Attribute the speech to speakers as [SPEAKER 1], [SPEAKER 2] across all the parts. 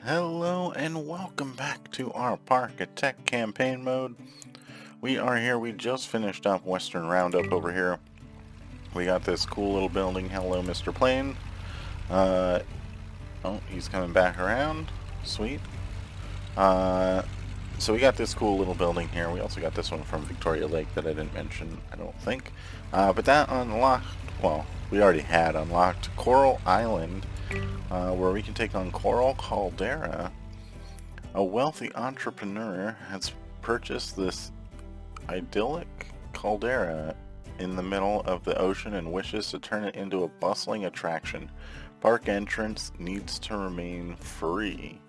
[SPEAKER 1] Hello and welcome back to our Parkitect Campaign Mode. We are here, we just finished up Western Roundup over here. We got this cool little building. Hello, Mr. Plane. Oh, he's coming back around. Sweet. So we got this cool little building here. We also got this one from Victoria Lake that I didn't mention, I don't think. But that unlocked, well, we already had unlocked Coral Island, where we can take on Coral Caldera. A wealthy entrepreneur has purchased this idyllic caldera in the middle of the ocean and wishes to turn it into a bustling attraction. Park entrance needs to remain free.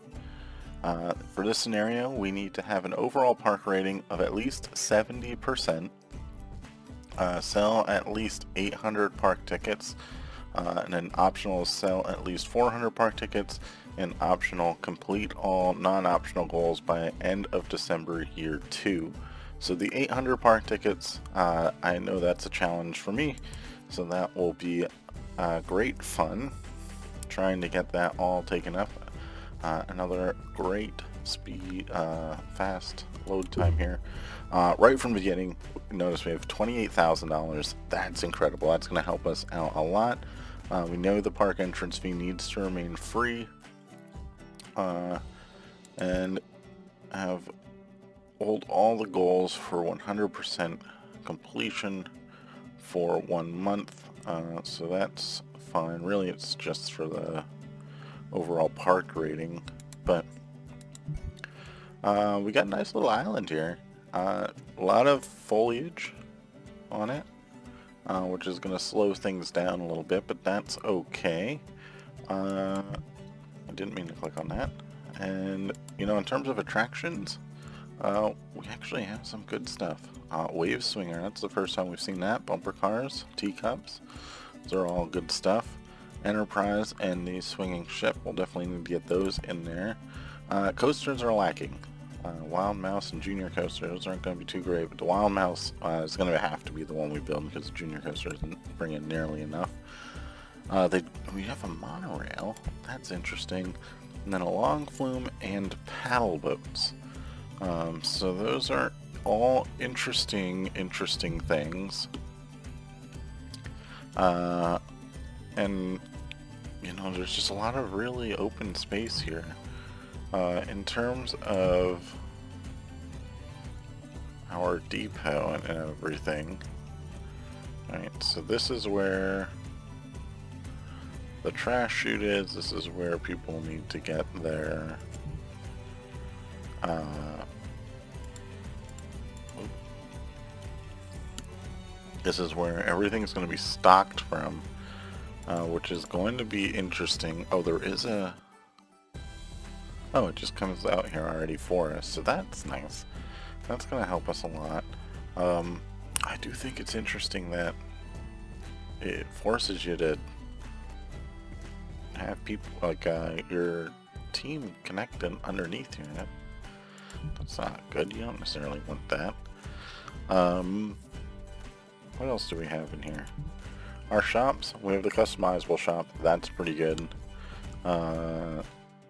[SPEAKER 1] For this scenario, we need to have an overall park rating of at least 70%, sell at least 800 park tickets, and then optional sell at least 400 park tickets, and optional complete all non-optional goals by end of December year 2. So the 800 park tickets, I know that's a challenge for me, so that will be great fun trying to get that all taken up. Another great speed, fast load time here. Right from the beginning, notice we have $28,000. That's incredible. That's going to help us out a lot. We know the park entrance fee needs to remain free, and hold all the goals for 100% completion for 1 month. So that's fine. Really, it's just for the overall park rating, but we got a nice little island here. A lot of foliage on it, which is going to slow things down a little bit, but that's okay. I didn't mean to click on that. And, you know, in terms of attractions, we actually have some good stuff. Wave Swinger, that's the first time we've seen that. Bumper cars, teacups, those are all good stuff. Enterprise and the swinging ship, we'll definitely need to get those in there. Coasters are lacking. Wild Mouse and Junior Coasters aren't going to be too great, but the Wild Mouse is going to have to be the one we build because the Junior Coaster isn't bringing nearly enough. We have a monorail, that's interesting, and then a long flume and paddle boats. So those are all interesting things. And you know, there's just a lot of really open space here. In terms of our depot and everything, right, so this is where the trash chute is. This is where people need to get their this is where everything's going to be stocked from, which is going to be interesting. Oh, there is a... Oh, it just comes out here already for us, so that's nice. That's going to help us a lot. I do think it's interesting that it forces you to have people, like, your team connected underneath you. That's not good. You don't necessarily want that. What else do we have in here? Our shops, we have the customizable shop. That's pretty good.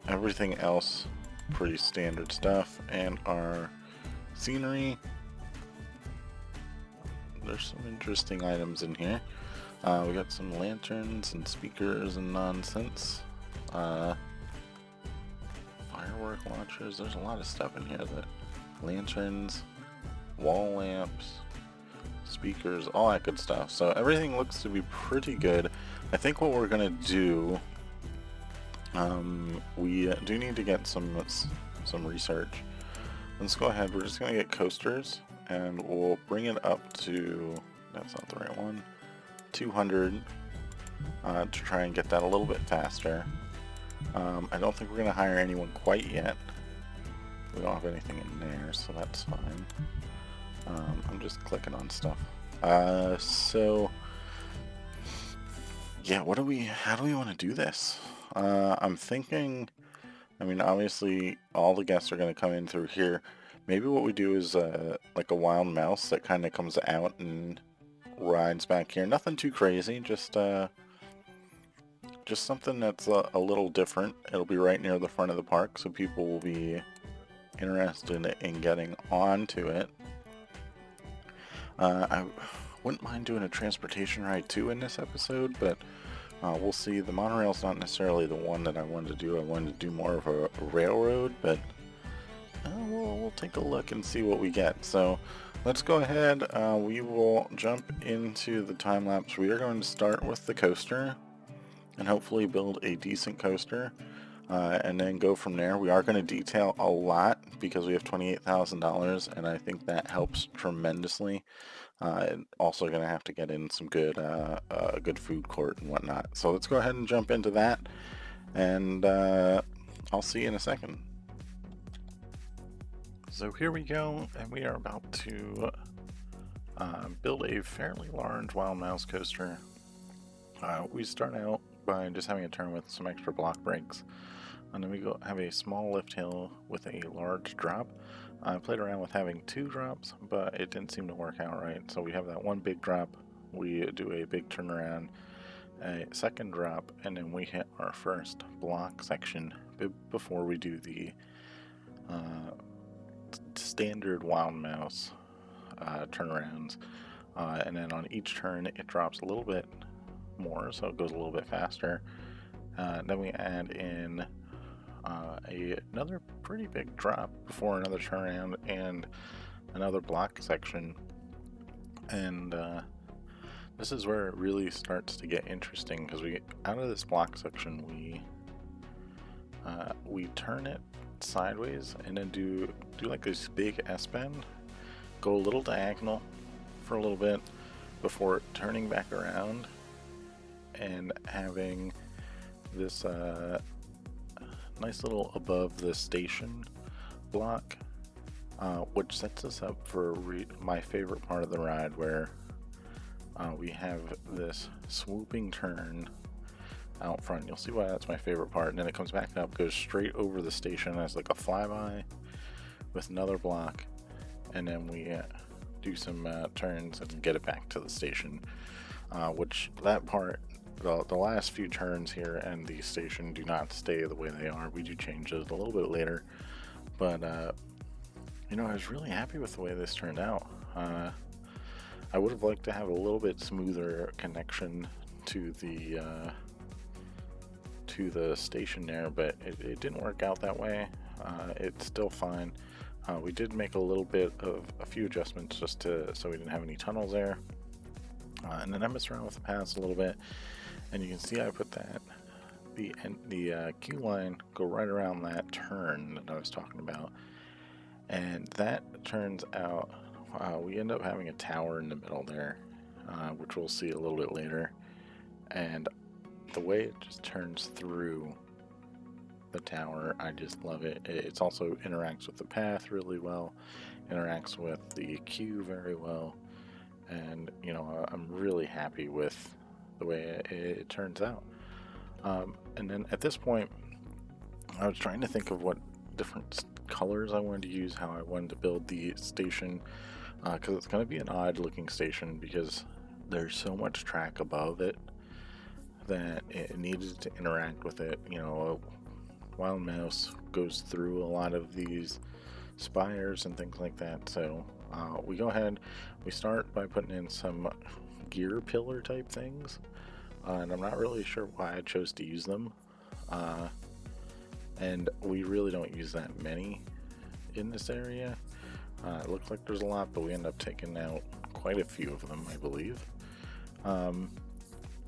[SPEAKER 1] Everything else, pretty standard stuff. And our scenery, there's some interesting items in here. We got some lanterns and speakers and nonsense. Firework launchers, there's a lot of stuff in here. That lanterns, wall lamps, speakers, all that good stuff. So everything looks to be pretty good. I think what we're gonna do, we do need to get some research. Let's go ahead. We're just gonna get coasters, and we'll bring it up to, that's not the right one, 200, to try and get that a little bit faster. I don't think we're gonna hire anyone quite yet. We don't have anything in there, so that's fine. I'm just clicking on stuff. So yeah, how do we want to do this? I'm thinking, I mean, obviously all the guests are going to come in through here. Maybe what we do is like a wild mouse that kind of comes out and rides back here. Nothing too crazy, just just something that's a little different. It'll be right near the front of the park, so people will be interested in getting onto it. I wouldn't mind doing a transportation ride too in this episode, but we'll see. The monorail's not necessarily the one that I wanted to do. I wanted to do more of a railroad, but we'll take a look and see what we get. So let's go ahead. We will jump into the time lapse. We are going to start with the coaster and hopefully build a decent coaster, and then go from there. We are going to detail a lot because we have $28,000, and I think that helps tremendously. Also going to have to get in some good food court and whatnot. So let's go ahead and jump into that, and I'll see you in a second. So here we go, and we are about to build a fairly large Wild Mouse coaster. We start out by just having a turn with some extra block brakes, and then we go have a small lift hill with a large drop. I played around with having 2 drops, but it didn't seem to work out right. So we have that one big drop, we do a big turnaround, a second drop, and then we hit our first block section before we do the standard Wild Mouse turnarounds. And then on each turn it drops a little bit more, so it goes a little bit faster. Then we add in another pretty big drop before another turnaround and another block section, and this is where it really starts to get interesting, because we out of this block section we turn it sideways and then do like this big S-bend, go a little diagonal for a little bit before turning back around and having this nice little above the station block, which sets us up for my favorite part of the ride, where we have this swooping turn out front. You'll see why that's my favorite part. And then it comes back up, goes straight over the station as like a flyby with another block, and then we do some turns and get it back to the station, which that part, the last few turns here and the station do not stay the way they are. We do change it a little bit later, but you know, I was really happy with the way this turned out. I would have liked to have a little bit smoother connection to the station there, but it didn't work out that way. It's still fine. We did make a little bit of a few adjustments just so we didn't have any tunnels there, and then I messed around with the paths a little bit, and you can see I put the queue line go right around that turn that I was talking about, and that turns out we end up having a tower in the middle there, which we'll see a little bit later, and the way it just turns through the tower, I just love it. It's also interacts with the path really well, interacts with the queue very well, and you know, I'm really happy with the way it turns out. And then at this point, I was trying to think of what different colors I wanted to use, how I wanted to build the station, because it's going to be an odd looking station because there's so much track above it that it needed to interact with it. You know, Wild Mouse goes through a lot of these spires and things like that, so we go ahead, we start by putting in some gear pillar type things, and I'm not really sure why I chose to use them, and we really don't use that many in this area. It looks like there's a lot, but we end up taking out quite a few of them, I believe.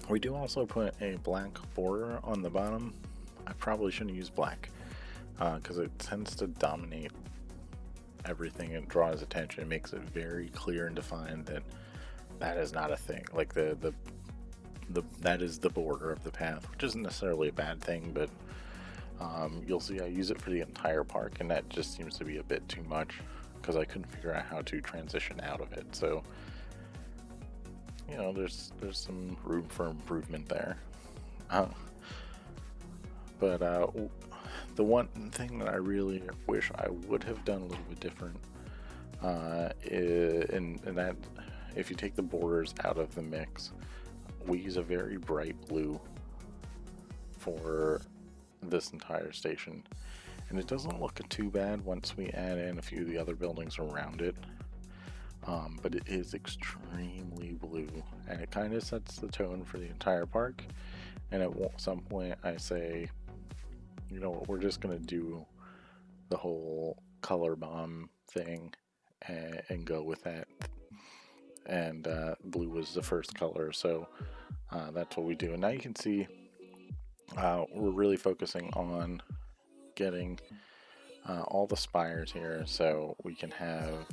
[SPEAKER 1] We do also put a black border on the bottom. I probably shouldn't use black because it tends to dominate everything and draws attention. It makes it very clear and defined that that is not a thing. Like that is the border of the path, which isn't necessarily a bad thing, but you'll see I use it for the entire park, and that just seems to be a bit too much because I couldn't figure out how to transition out of it. So, you know, there's some room for improvement there. But the one thing that I really wish I would have done a little bit different, and that if you take the borders out of the mix, we use a very bright blue for this entire station. And it doesn't look too bad once we add in a few of the other buildings around it. But it is extremely blue, and it kind of sets the tone for the entire park. And at some point I say, you know what, we're just going to do the whole color bomb thing and go with that. And blue was the first color, so that's what we do. And now you can see we're really focusing on getting all the spires here, so we can have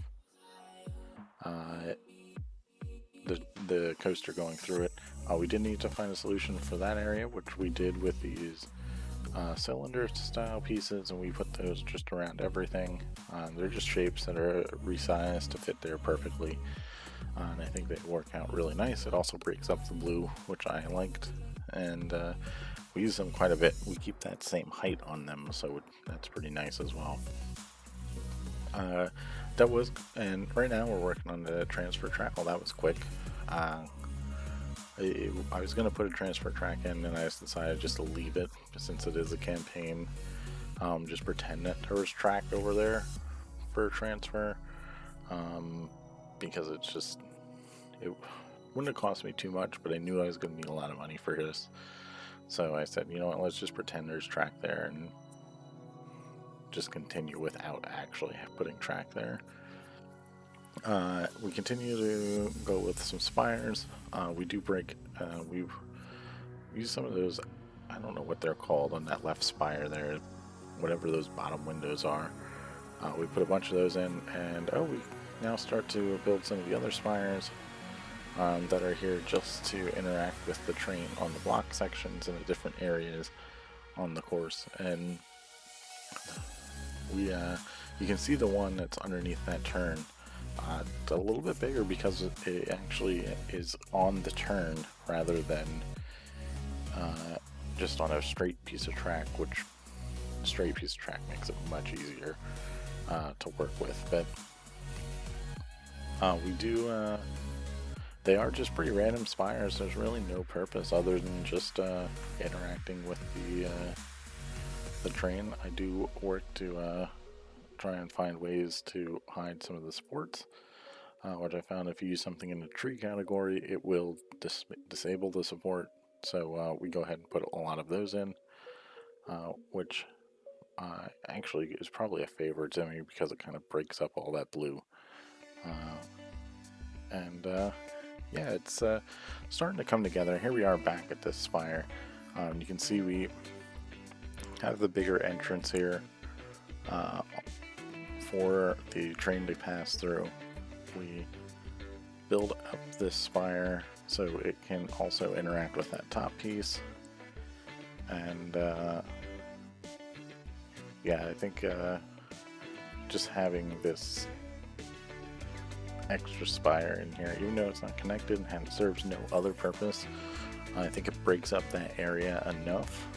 [SPEAKER 1] the coaster going through it. We did need to find a solution for that area, which we did with these cylinder style pieces, and we put those just around everything. They're just shapes that are resized to fit there perfectly, and I think they work out really nice. It also breaks up the blue, which I liked, and we use them quite a bit. We keep that same height on them, so that's pretty nice as well. And right now we're working on the transfer track. Well, that was quick. I was going to put a transfer track in, and I just decided just to leave it, since it is a campaign. Just pretend that there was track over there for transfer, because it wouldn't have cost me too much, but I knew I was going to need a lot of money for this. So I said, you know what, let's just pretend there's track there and just continue without actually putting track there. We continue to go with some spires. We do break, we've used some of those, I don't know what they're called on that left spire there, whatever those bottom windows are. We put a bunch of those in, and we now start to build some of the other spires that are here just to interact with the train on the block sections in the different areas on the course. And you can see the one that's underneath that turn. It's a little bit bigger because it actually is on the turn rather than just on a straight piece of track, which a straight piece of track makes it much easier to work with. But we do, they are just pretty random spires. There's really no purpose other than just interacting with the train. I do work to try and find ways to hide some of the supports, which I found if you use something in the tree category, it will disable the support. So we go ahead and put a lot of those in, which actually is probably a favorite to me because it kind of breaks up all that blue. Yeah, it's starting to come together. Here we are back at this spire. You can see we have the bigger entrance here for the train to pass through. We build up this spire so it can also interact with that top piece. And yeah, I think just having this extra spire in here, even though it's not connected and serves no other purpose, I think it breaks up that area enough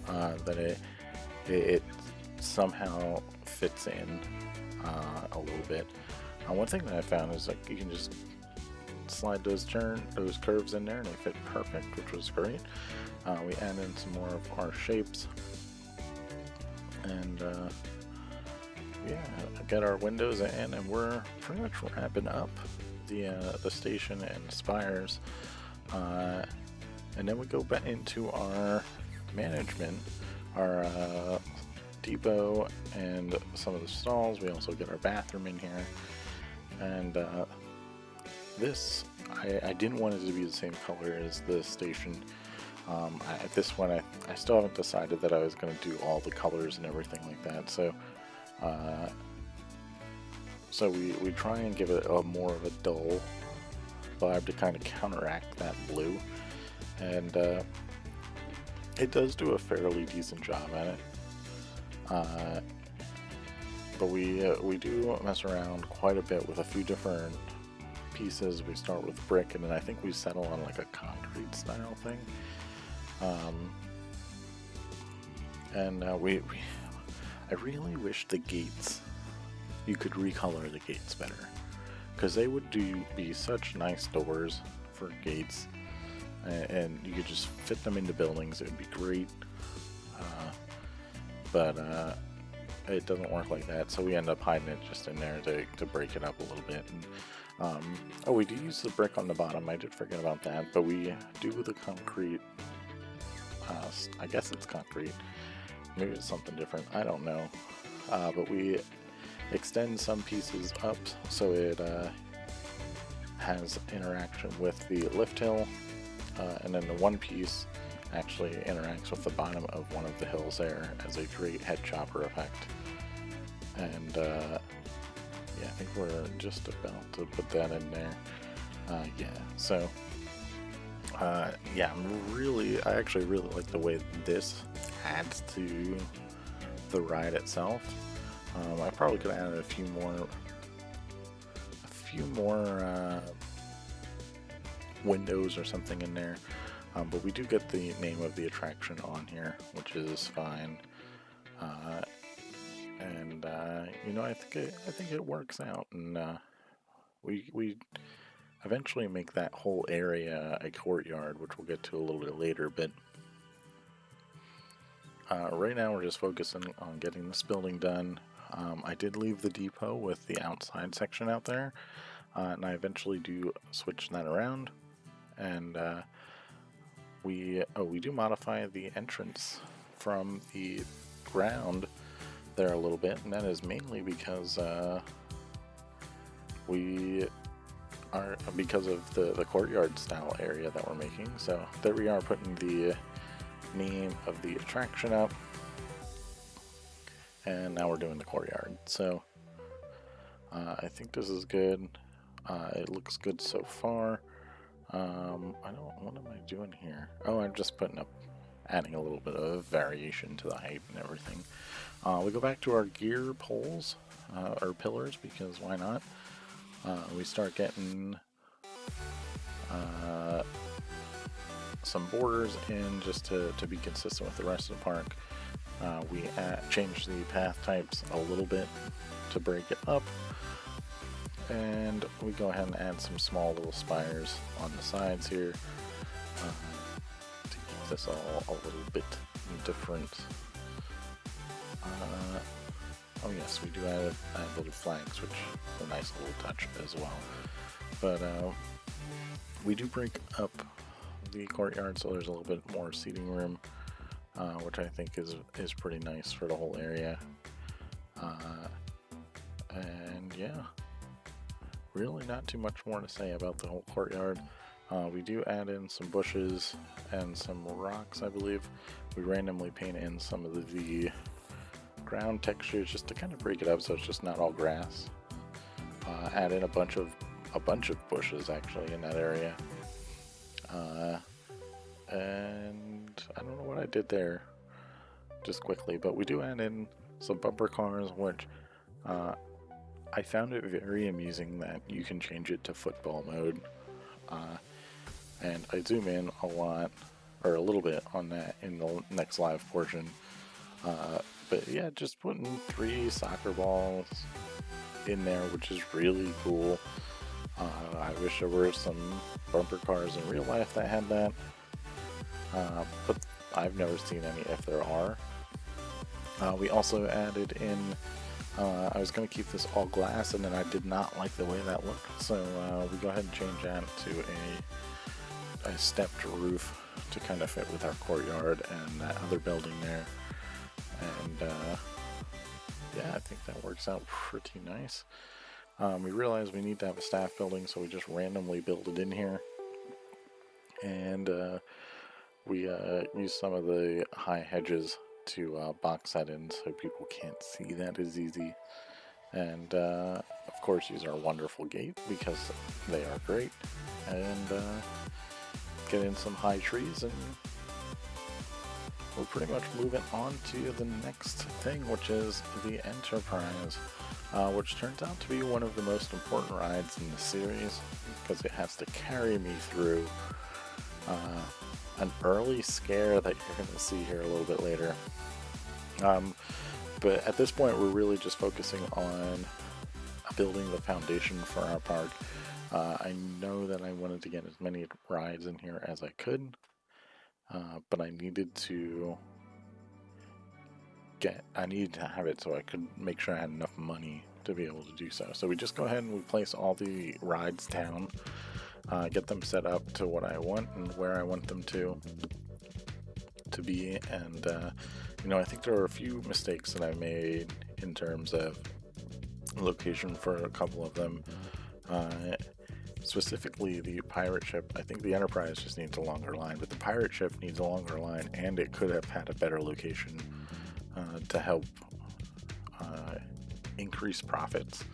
[SPEAKER 1] that it somehow fits in a little bit. One thing that I found is like you can just slide those curves in there and they fit perfect, which was great. We add in some more of our shapes, and yeah, get our windows in, and we're pretty much wrapping up the station and spires, and then we go back into our management, our depot, and some of the stalls. We also get our bathroom in here, and this I didn't want it to be the same color as the station. At this point, I still haven't decided that I was going to do all the colors and everything like that. So we try and give it a more of a dull vibe to kind of counteract that blue, and it does do a fairly decent job at it. But we do mess around quite a bit with a few different pieces. We start with brick, and then I think we settle on like a concrete style thing. I really wish the gates, you could recolor the gates better, because they would be such nice doors for gates. and you could just fit them into buildings. It would be great, but it doesn't work like that, so we end up hiding it just in there to break it up a little bit. And oh, we do use the brick on the bottom. I did forget about that, but we do the concrete. I guess it's concrete. Maybe it's something different. I don't know. But we extend some pieces up so it has interaction with the lift hill, and then the one piece actually interacts with the bottom of one of the hills there as a great head chopper effect. And yeah, I think we're just about to put that in there. Yeah, so yeah, I actually really like the way this adds to the ride itself. I probably could have added a few more windows or something in there. But we do get the name of the attraction on here, which is fine. And you know, I think it works out, and we eventually make that whole area a courtyard, which we'll get to a little bit later. But right now we're just focusing on getting this building done. I did leave the depot with the outside section out there, and I eventually do switch that around, and we do modify the entrance from the ground there a little bit, and that is mainly because because of the courtyard style area that we're making. So there we are, putting the name of the attraction up, and now we're doing the courtyard. So I think this is good. It looks good so far. What am I doing here? Oh, I'm just adding a little bit of variation to the height and everything. We go back to our gear poles, or pillars, because why not? We start getting some borders in just to be consistent with the rest of the park. We change the path types a little bit to break it up. And we go ahead and add some small little spires on the sides here to keep this all a little bit different. Oh yes, we do add little flags, which is a nice little touch as well. But we do break up the courtyard so there's a little bit more seating room, which I think is pretty nice for the whole area. And yeah. Really not too much more to say about the whole courtyard. We do add in some bushes and some rocks, I believe. We randomly paint in some of the ground textures just to kind of break it up so it's just not all grass. Add in a bunch of bushes actually in that area. And I don't know what I did there just quickly, but we do add in some bumper cars, which I found it very amusing that you can change it to football mode, and I zoom in a little bit on that in the next live portion, but yeah, just putting 3 soccer balls in there, which is really cool. I wish there were some bumper cars in real life that had that, but I've never seen any if there are. We also added in I was going to keep this all glass, and then I did not like the way that looked, so we go ahead and change that to a stepped roof to kind of fit with our courtyard and that other building there. And yeah, I think that works out pretty nice. We realized we need to have a staff building, so we just randomly build it in here. And we use some of the high hedges to box that in so people can't see that as easy. And of course use our wonderful gate because they are great. And get in some high trees, and we're pretty much moving on to the next thing, which is the Enterprise, which turns out to be one of the most important rides in the series because it has to carry me through an early scare that you're going to see here a little bit later. But at this point we're really just focusing on building the foundation for our park. I know that I wanted to get as many rides in here as I could, but I needed to have it so I could make sure I had enough money to be able to do so. So we just go ahead and we place all the rides down, get them set up to what I want and where I want them to be. And I think there are a few mistakes that I made in terms of location for a couple of them. Specifically the pirate ship. I think the Enterprise just needs a longer line, but the pirate ship needs a longer line, and it could have had a better location to help increase profits.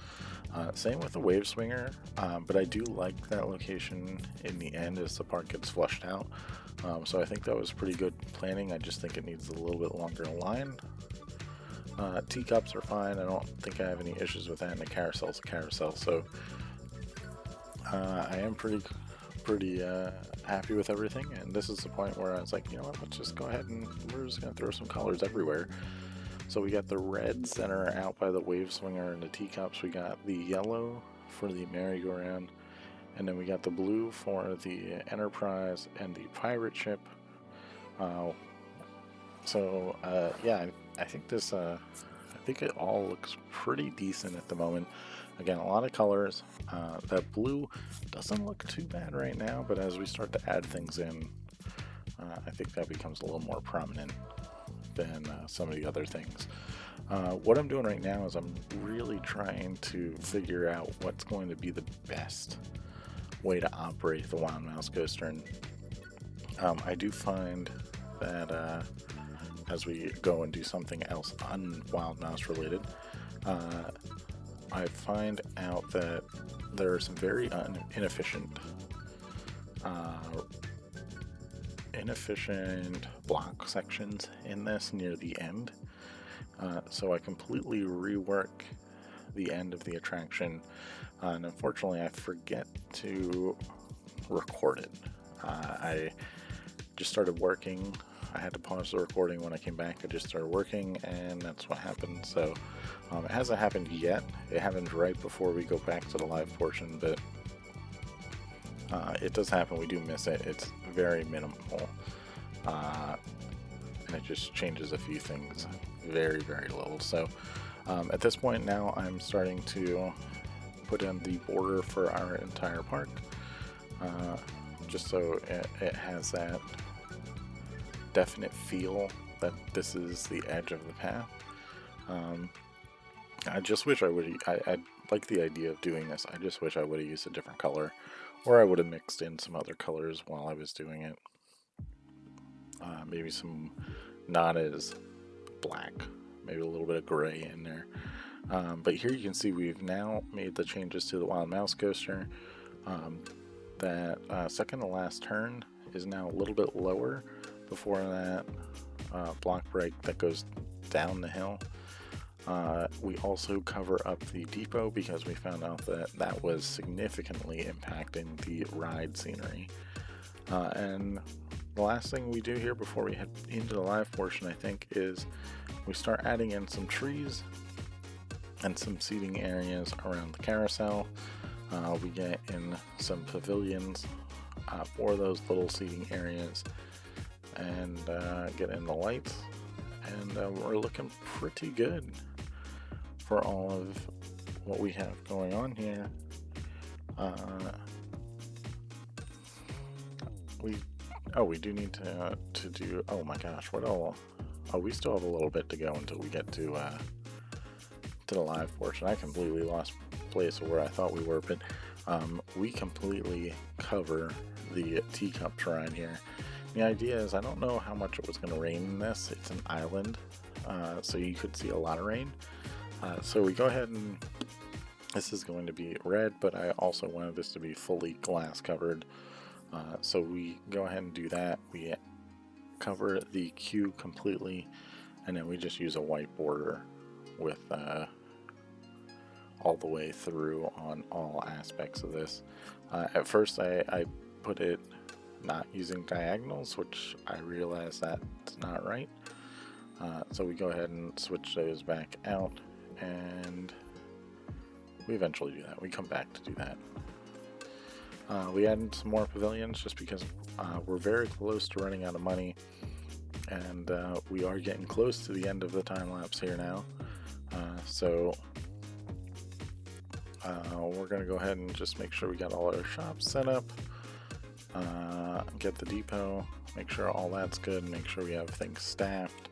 [SPEAKER 1] Same with the wave swinger, but I do like that location in the end as the park gets flushed out. So I think that was pretty good planning. I just think it needs a little bit longer line. Teacups are fine. I don't think I have any issues with that, and the carousel's a carousel. So I am pretty happy with everything. And this is the point where I was like, you know what, let's just go ahead and we're just gonna throw some colors everywhere. So we got the reds that are out by the wave swinger and the teacups. We got the yellow for the merry-go-round, and then we got the blue for the Enterprise and the pirate ship. Yeah, I think this. I think it all looks pretty decent at the moment. Again, a lot of colors. That blue doesn't look too bad right now, but as we start to add things in, I think that becomes a little more prominent than some of the other things. What I'm doing right now is I'm really trying to figure out what's going to be the best way to operate the Wild Mouse Coaster. And I do find that as we go and do something else un-Wild Mouse related, I find out that there are some very inefficient block sections in this near the end. So I completely rework the end of the attraction, and unfortunately I forget to record it. I just started working. I had to pause the recording when I came back. I just started working, and that's what happened. So it hasn't happened yet. It happened right before we go back to the live portion, but it does happen. We do miss it. It's very minimal, and it just changes a few things very, very little. So at this point now, I'm starting to put in the border for our entire park, just so it has that definite feel that this is the edge of the path. I just wish I like the idea of doing this. I just wish I would have used a different color, or I would have mixed in some other colors while I was doing it. Maybe some not as black, maybe a little bit of gray in there. But here you can see we've now made the changes to the Wild Mouse Coaster. That second to last turn is now a little bit lower before that block break that goes down the hill. We also cover up the depot because we found out that was significantly impacting the ride scenery. And the last thing we do here before we head into the live portion, I think, is we start adding in some trees and some seating areas around the carousel. We get in some pavilions for those little seating areas, and get in the lights, and we're looking pretty good for all of what we have going on here. We do need to do, oh my gosh, what all? Oh, we still have a little bit to go until we get to the live portion. I completely lost place of where I thought we were, but we completely cover the teacup shrine here. The idea is, I don't know how much it was going to rain in this. It's an island, so you could see a lot of rain. So we go ahead and this is going to be red, but I also wanted this to be fully glass covered. So we go ahead and do that. We cover the queue completely, and then we just use a white border with all the way through on all aspects of this. At first I put it not using diagonals, which I realized that's not right. So we go ahead and switch those back out, and we eventually do that. We come back to do that. We added some more pavilions just because we're very close to running out of money, and we are getting close to the end of the time lapse here now. So we're going to go ahead and just make sure we got all our shops set up, get the depot, make sure all that's good, make sure we have things staffed,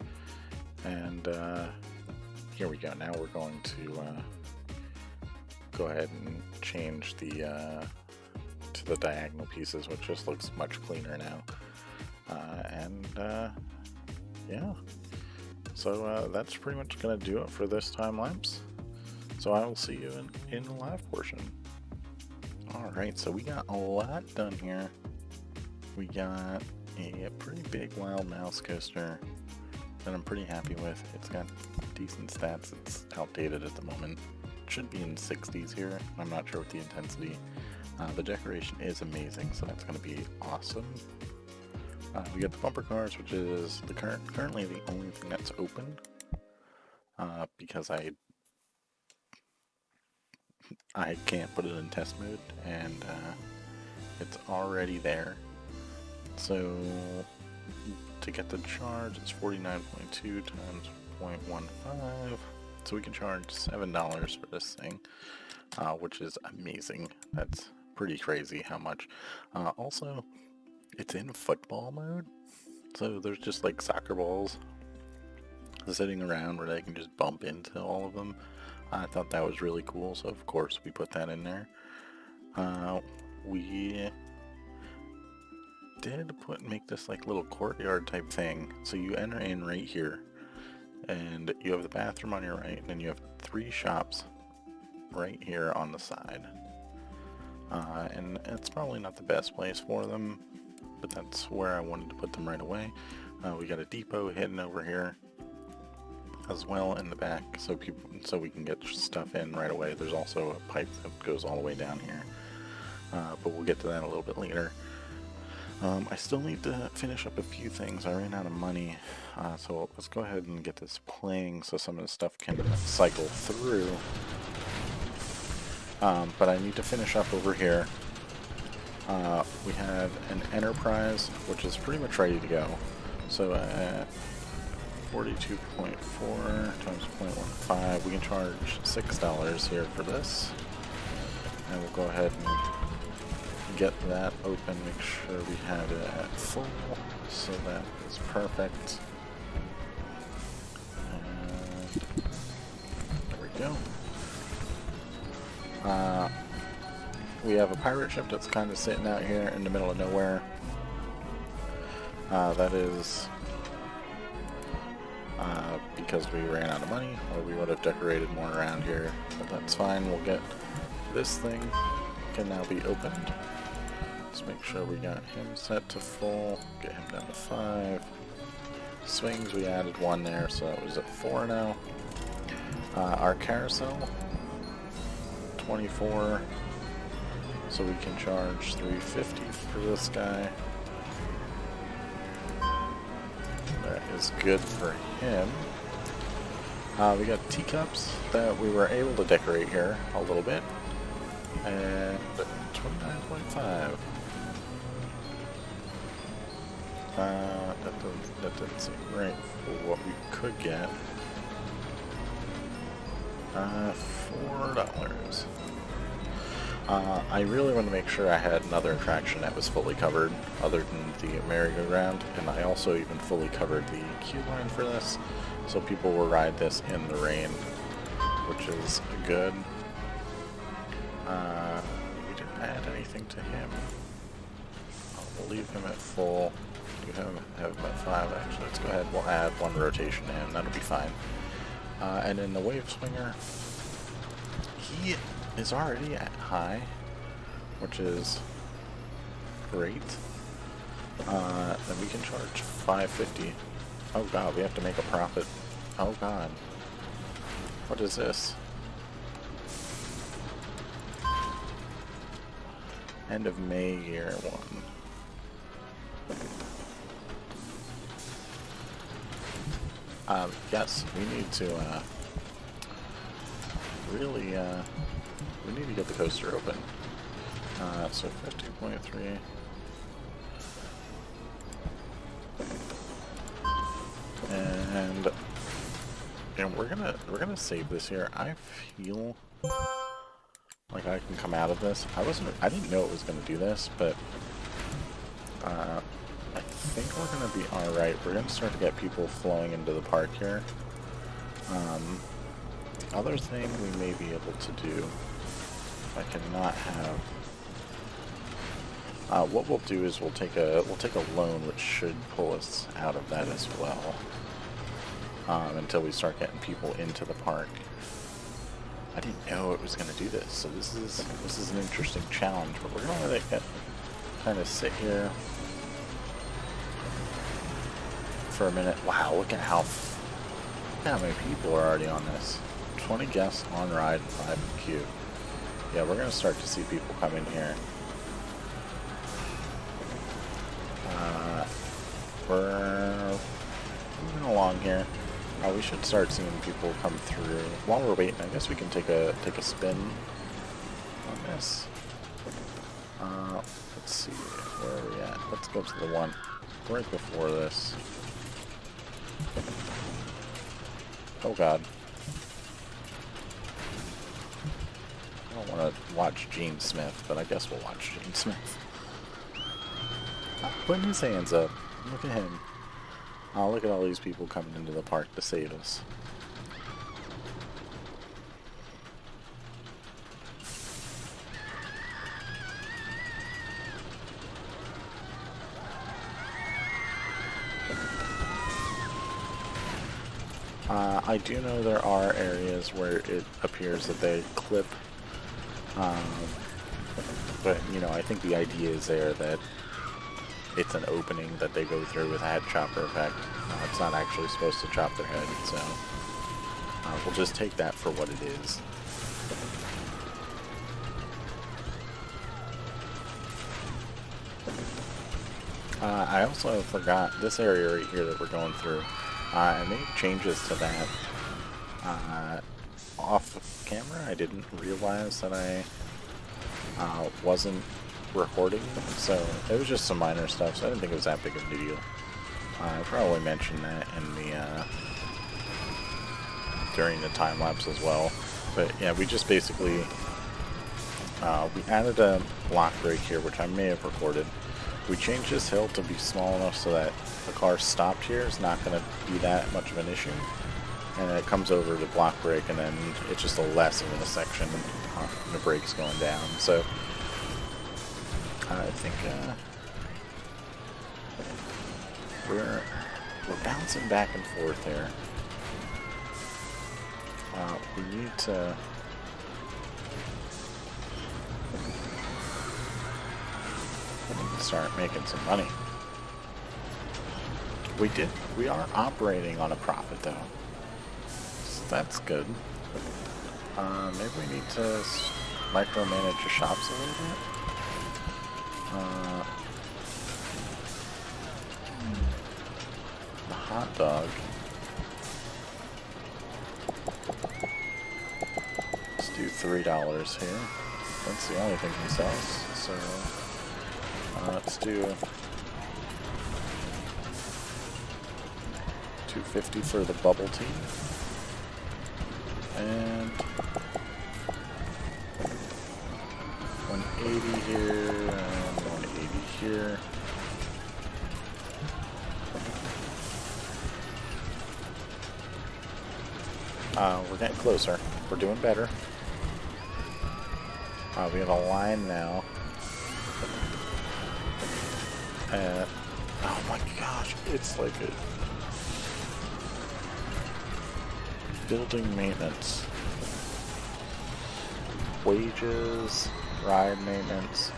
[SPEAKER 1] and here we go. Now we're going to go ahead and change the to the diagonal pieces, which just looks much cleaner now. Yeah, so that's pretty much going to do it for this time lapse. So I will see you in the live portion. Alright, so we got a lot done here. We got a pretty big wild mouse coaster that I'm pretty happy with. It's got decent stats. It's outdated at the moment. It should be in 60s here. I'm not sure what the intensity. The decoration is amazing, so that's going to be awesome. We got the bumper cars, which is currently the only thing that's open, because I can't put it in test mode, and it's already there. So to get the charge, it's 49.2 times 0.15, so we can charge $7 for this thing, which is amazing. That's pretty crazy how much. Also, it's in football mode, so there's just like soccer balls sitting around where they can just bump into all of them. I thought that was really cool, so of course we put that in there. We did make this like little courtyard type thing. So you enter in right here, and you have the bathroom on your right, and then you have 3 shops right here on the side. And it's probably not the best place for them, but that's where I wanted to put them right away. We got a depot hidden over here as well in the back, so we can get stuff in right away. There's also a pipe that goes all the way down here, but we'll get to that a little bit later. I still need to finish up a few things. I ran out of money, so let's go ahead and get this playing so some of the stuff can cycle through. But I need to finish up over here. We have an enterprise, which is pretty much ready to go. So 42.4 times 0.15, we can charge $6 here for this. And we'll go ahead and get that open, make sure we have it at full, so that is perfect. And there we go. We have a pirate ship that's kind of sitting out here in the middle of nowhere. That is because we ran out of money, or we would have decorated more around here, but that's fine. We'll get this thing can now be opened. Let's make sure we got him set to full, get him down to 5. Swings, we added 1 there, so that was at 4 now. Our carousel, 24, so we can charge $3.50 for this guy. That is good for him. We got teacups that we were able to decorate here a little bit, and 29.5. That doesn't seem right for what we could get. $4. I really want to make sure I had another attraction that was fully covered other than the merry-go-round, and I also even fully covered the queue line for this, so people will ride this in the rain, which is good. We didn't add anything to him. We'll leave him at full. We have him at 5 actually. Let's go ahead, we'll add 1 rotation to him, that'll be fine. And then the wave swinger, he is already at high, which is great. Then we can charge $5.50. Oh god, we have to make a profit. Oh god. What is this? End of May year 1. Yes, we need to really we need to get the coaster open. So 50.3. And we're gonna save this here. I feel like I can come out of this. I didn't know it was gonna do this, but I think we're gonna be alright. We're gonna start to get people flowing into the park here. Other thing we may be able to do, I cannot have. What we'll do is we'll take a loan, which should pull us out of that as well. Until we start getting people into the park. I didn't know it was going to do this, so this is an interesting challenge. But we're going to let it kind of sit here for a minute. Wow, look at how many people are already on this. 20 guests on ride, 5 in queue. Yeah, we're going to start to see people come in here. We're moving along here. We should start seeing people come through. While we're waiting, I guess we can take a spin on this. Let's see, where are we at? Let's go to the one right before this. Oh god. I don't want to watch Gene Smith, but I guess we'll watch Gene Smith. Putting his hands up. Look at him. Oh, look at all these people coming into the park to save us. I do know there are areas where it appears that they clip, but you know, I think the idea is there that it's an opening that they go through with a head chopper effect. It's not actually supposed to chop their head, so we'll just take that for what it is. I also forgot this area right here that we're going through. I made changes to that off camera. I didn't realize that I wasn't recording, so it was just some minor stuff, so I didn't think it was that big of a deal. I probably mentioned that in the during the time lapse as well, but yeah, we just basically we added a block break here, which I may have recorded. We changed this hill to be small enough so that the car stopped here is not going to be that much of an issue, and then it comes over the block break, and then it's just a less of a section, the brakes going down. So I think we're bouncing back and forth here. We need to start making some money. We are operating on a profit though, so that's good. Maybe we need to micromanage the shops a little bit. The hot dog. Let's do $3 here. That's the only thing he sells. So let's do $2.50 for the bubble tea. And 180 here and 180 here. We're getting closer. We're doing better. We have a line now. Oh my gosh, it's like a building maintenance. Wages, ride maintenance.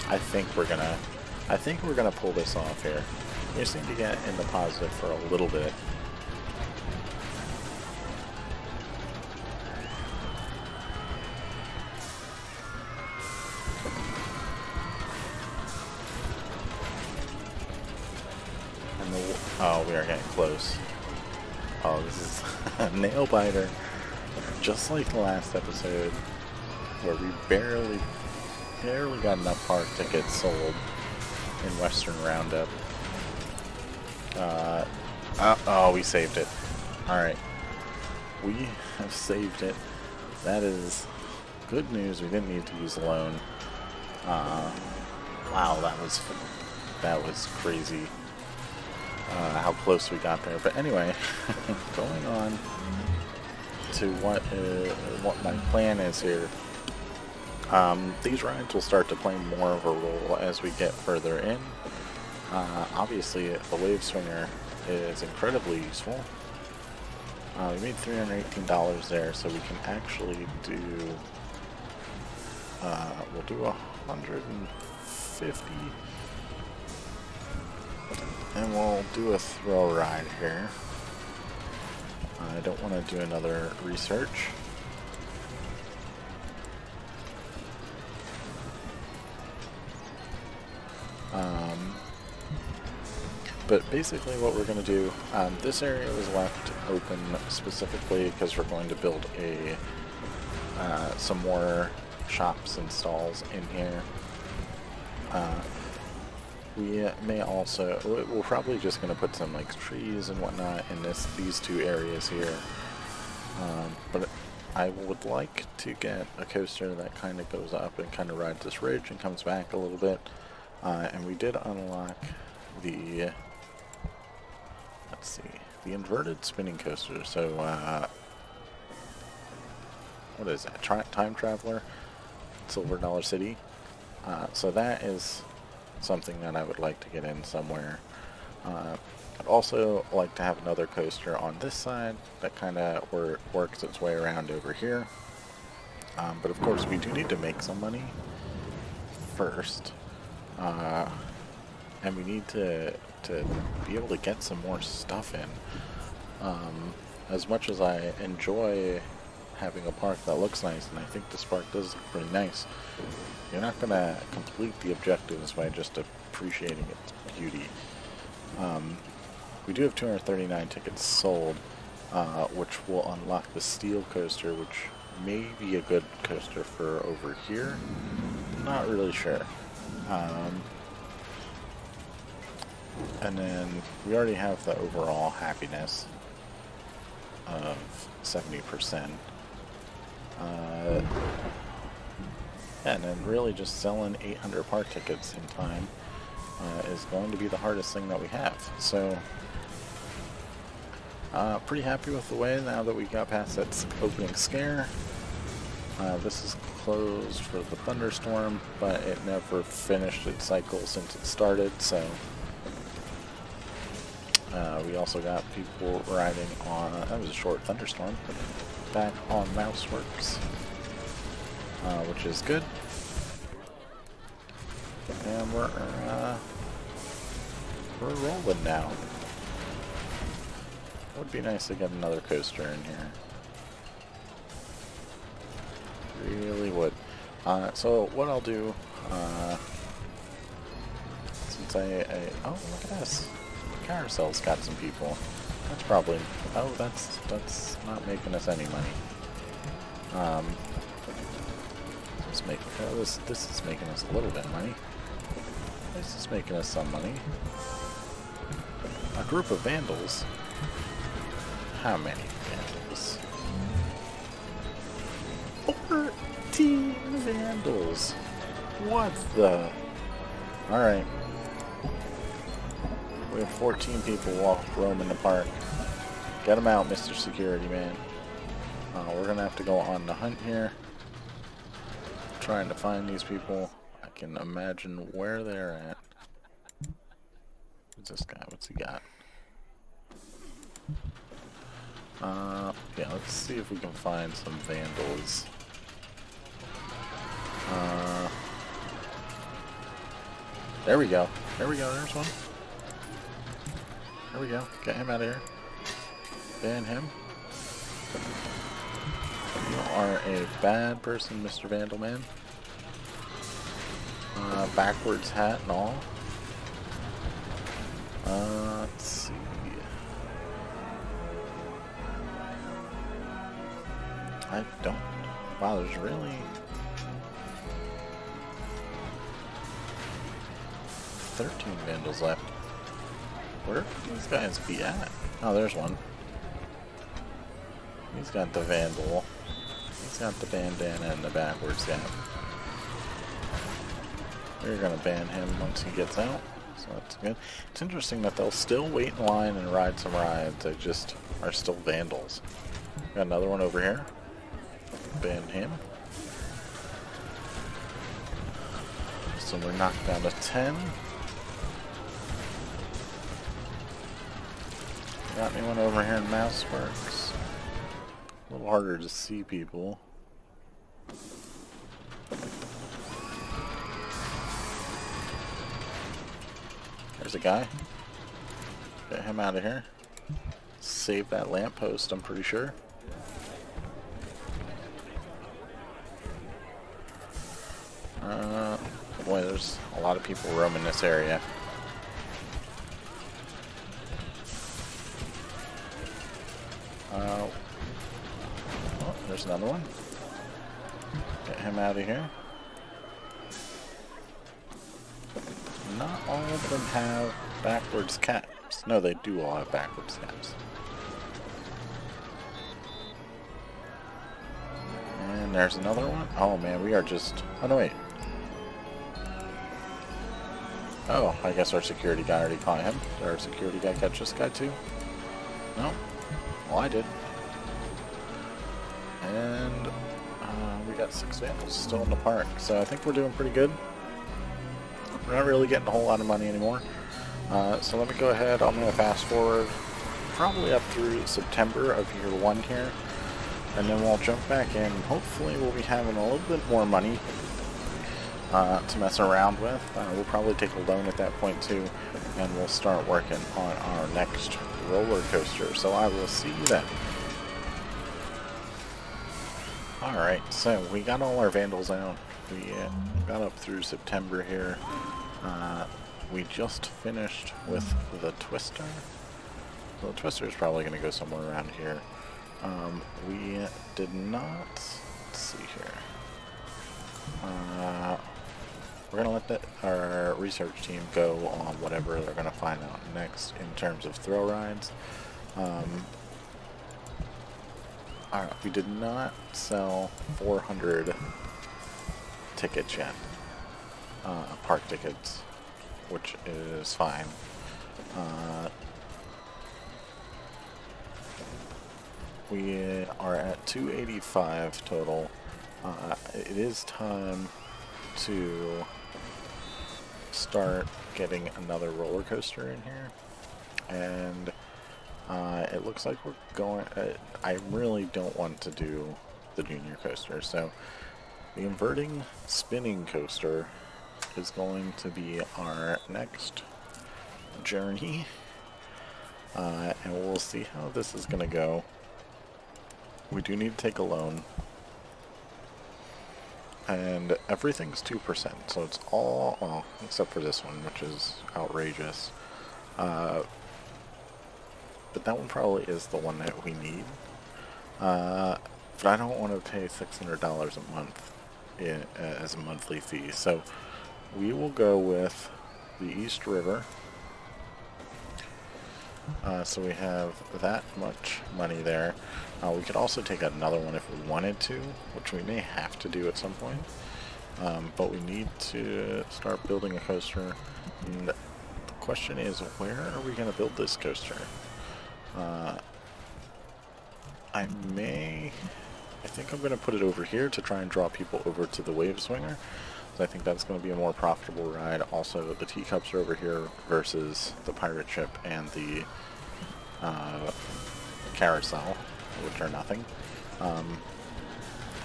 [SPEAKER 1] I think we're gonna pull this off here. We just need to get in the positive for a little bit. Oh, we are getting close. Oh, this is a nail biter. Just like the last episode, where we barely got enough park tickets sold in Western Roundup. Oh, we saved it. Alright. We have saved it. That is good news. We didn't need to use a loan. Wow, that was crazy. How close we got there. But anyway, going on to what my plan is here. These rides will start to play more of a role as we get further in. Obviously, the wave swinger is incredibly useful. We made $318 there, so we can actually do. We'll do 150, and we'll do a thrill ride here. I don't want to do another research. But basically what we're going to do, this area was left open specifically because we're going to build some more shops and stalls in here. We may also, we're probably just going to put some like trees and whatnot in these two areas here. But I would like to get a coaster that kind of goes up and kind of rides this ridge and comes back a little bit. And we did unlock the, let's see, the inverted spinning coaster. So, what is that? Time Traveler, Silver Dollar City. So that is something that I would like to get in somewhere. I'd also like to have another coaster on this side that kind of works its way around over here. But of course, we do need to make some money first. And we need to be able to get some more stuff in. As much as I enjoy having a park that looks nice, and I think this park does look pretty nice, you're not going to complete the objectives by just appreciating its beauty. We do have 239 tickets sold, which will unlock the steel coaster, which may be a good coaster for over here. Not really sure. And then we already have the overall happiness of 70%. And then really just selling 800 park tickets in time is going to be the hardest thing that we have. So, pretty happy with the way now that we got past that opening scare. This is closed for the thunderstorm, but it never finished its cycle since it started, so we also got people riding on, that was a short thunderstorm, back on Mouseworks, which is good. And we're rolling now. It would be nice to get another coaster in here. Really would. So what I'll do, since oh, look at this. Carousel's got some people. That's probably, oh, that's not making us any money. This is making us a little bit of money. This is making us some money. A group of vandals. How many vandals? 14 vandals. What the? Alright. We have 14 people roaming the park. Get them out, Mr. Security Man. We're gonna have to go on the hunt here. Trying to find these people. I can imagine where they're at. Who's this guy? What's he got? Yeah, let's see if we can find some vandals. There we go. There we go. There's one. There we go. Get him out of here. Ban him. You are a bad person, Mr. Vandalman. Backwards hat and all. Let's see. I don't... Wow, there's really... 13 vandals left. Where could these guys be at? Oh, there's one. He's got the vandal. He's got the bandana and the backwards gap. We're gonna ban him once he gets out, so that's good. It's interesting that they'll still wait in line and ride some rides. They just are still vandals. Got another one over here. Ban him. So we're knocked down to 10. Got anyone over here in Mouseworks? A little harder to see people. There's a guy. Get him out of here. Save that lamppost, I'm pretty sure. Boy, there's a lot of people roaming this area. Oh, there's another one. Get him out of here. Not all of them have backwards caps. No, they do all have backwards caps. And there's another one. Oh man, we are just... Oh no, wait. Oh, I guess our security guy already caught him. Did our security guy catch this guy too? No? Well, I did. And we got 6 vandals still in the park, so I think we're doing pretty good. We're not really getting a whole lot of money anymore. So let me go ahead. I'm going to fast forward probably up through September of year 1 here. And then we'll jump back in. Hopefully we'll be having a little bit more money to mess around with. We'll probably take a loan at that point too. And we'll start working on our next roller coaster. So I will see you then. Alright, so we got all our vandals out. We got up through September here. We just finished with the Twister. So the Twister is probably going to go somewhere around here. We did not... Let's see here. We're going to let our research team go on whatever they're going to find out next in terms of thrill rides. Alright, we did not sell 400 tickets yet. Park tickets, which is fine. We are at 285 total. It is time to start getting another roller coaster in here, and it looks like we're going... I really don't want to do the junior coaster, so the inverting spinning coaster is going to be our next journey, and we'll see how this is going to go. We do need to take a loan, and everything's 2%, so it's all, well, except for this one, which is outrageous. But that one probably is the one that we need. But I don't want to pay $600 a month as a monthly fee, so we will go with the East River. So we have that much money there. We could also take another one if we wanted to, which we may have to do at some point. But we need to start building a coaster. And the question is, where are we going to build this coaster? I think I'm going to put it over here to try and draw people over to the Wave Swinger. So I think that's going to be a more profitable ride. Also, the teacups are over here versus the pirate ship and the carousel, which are nothing.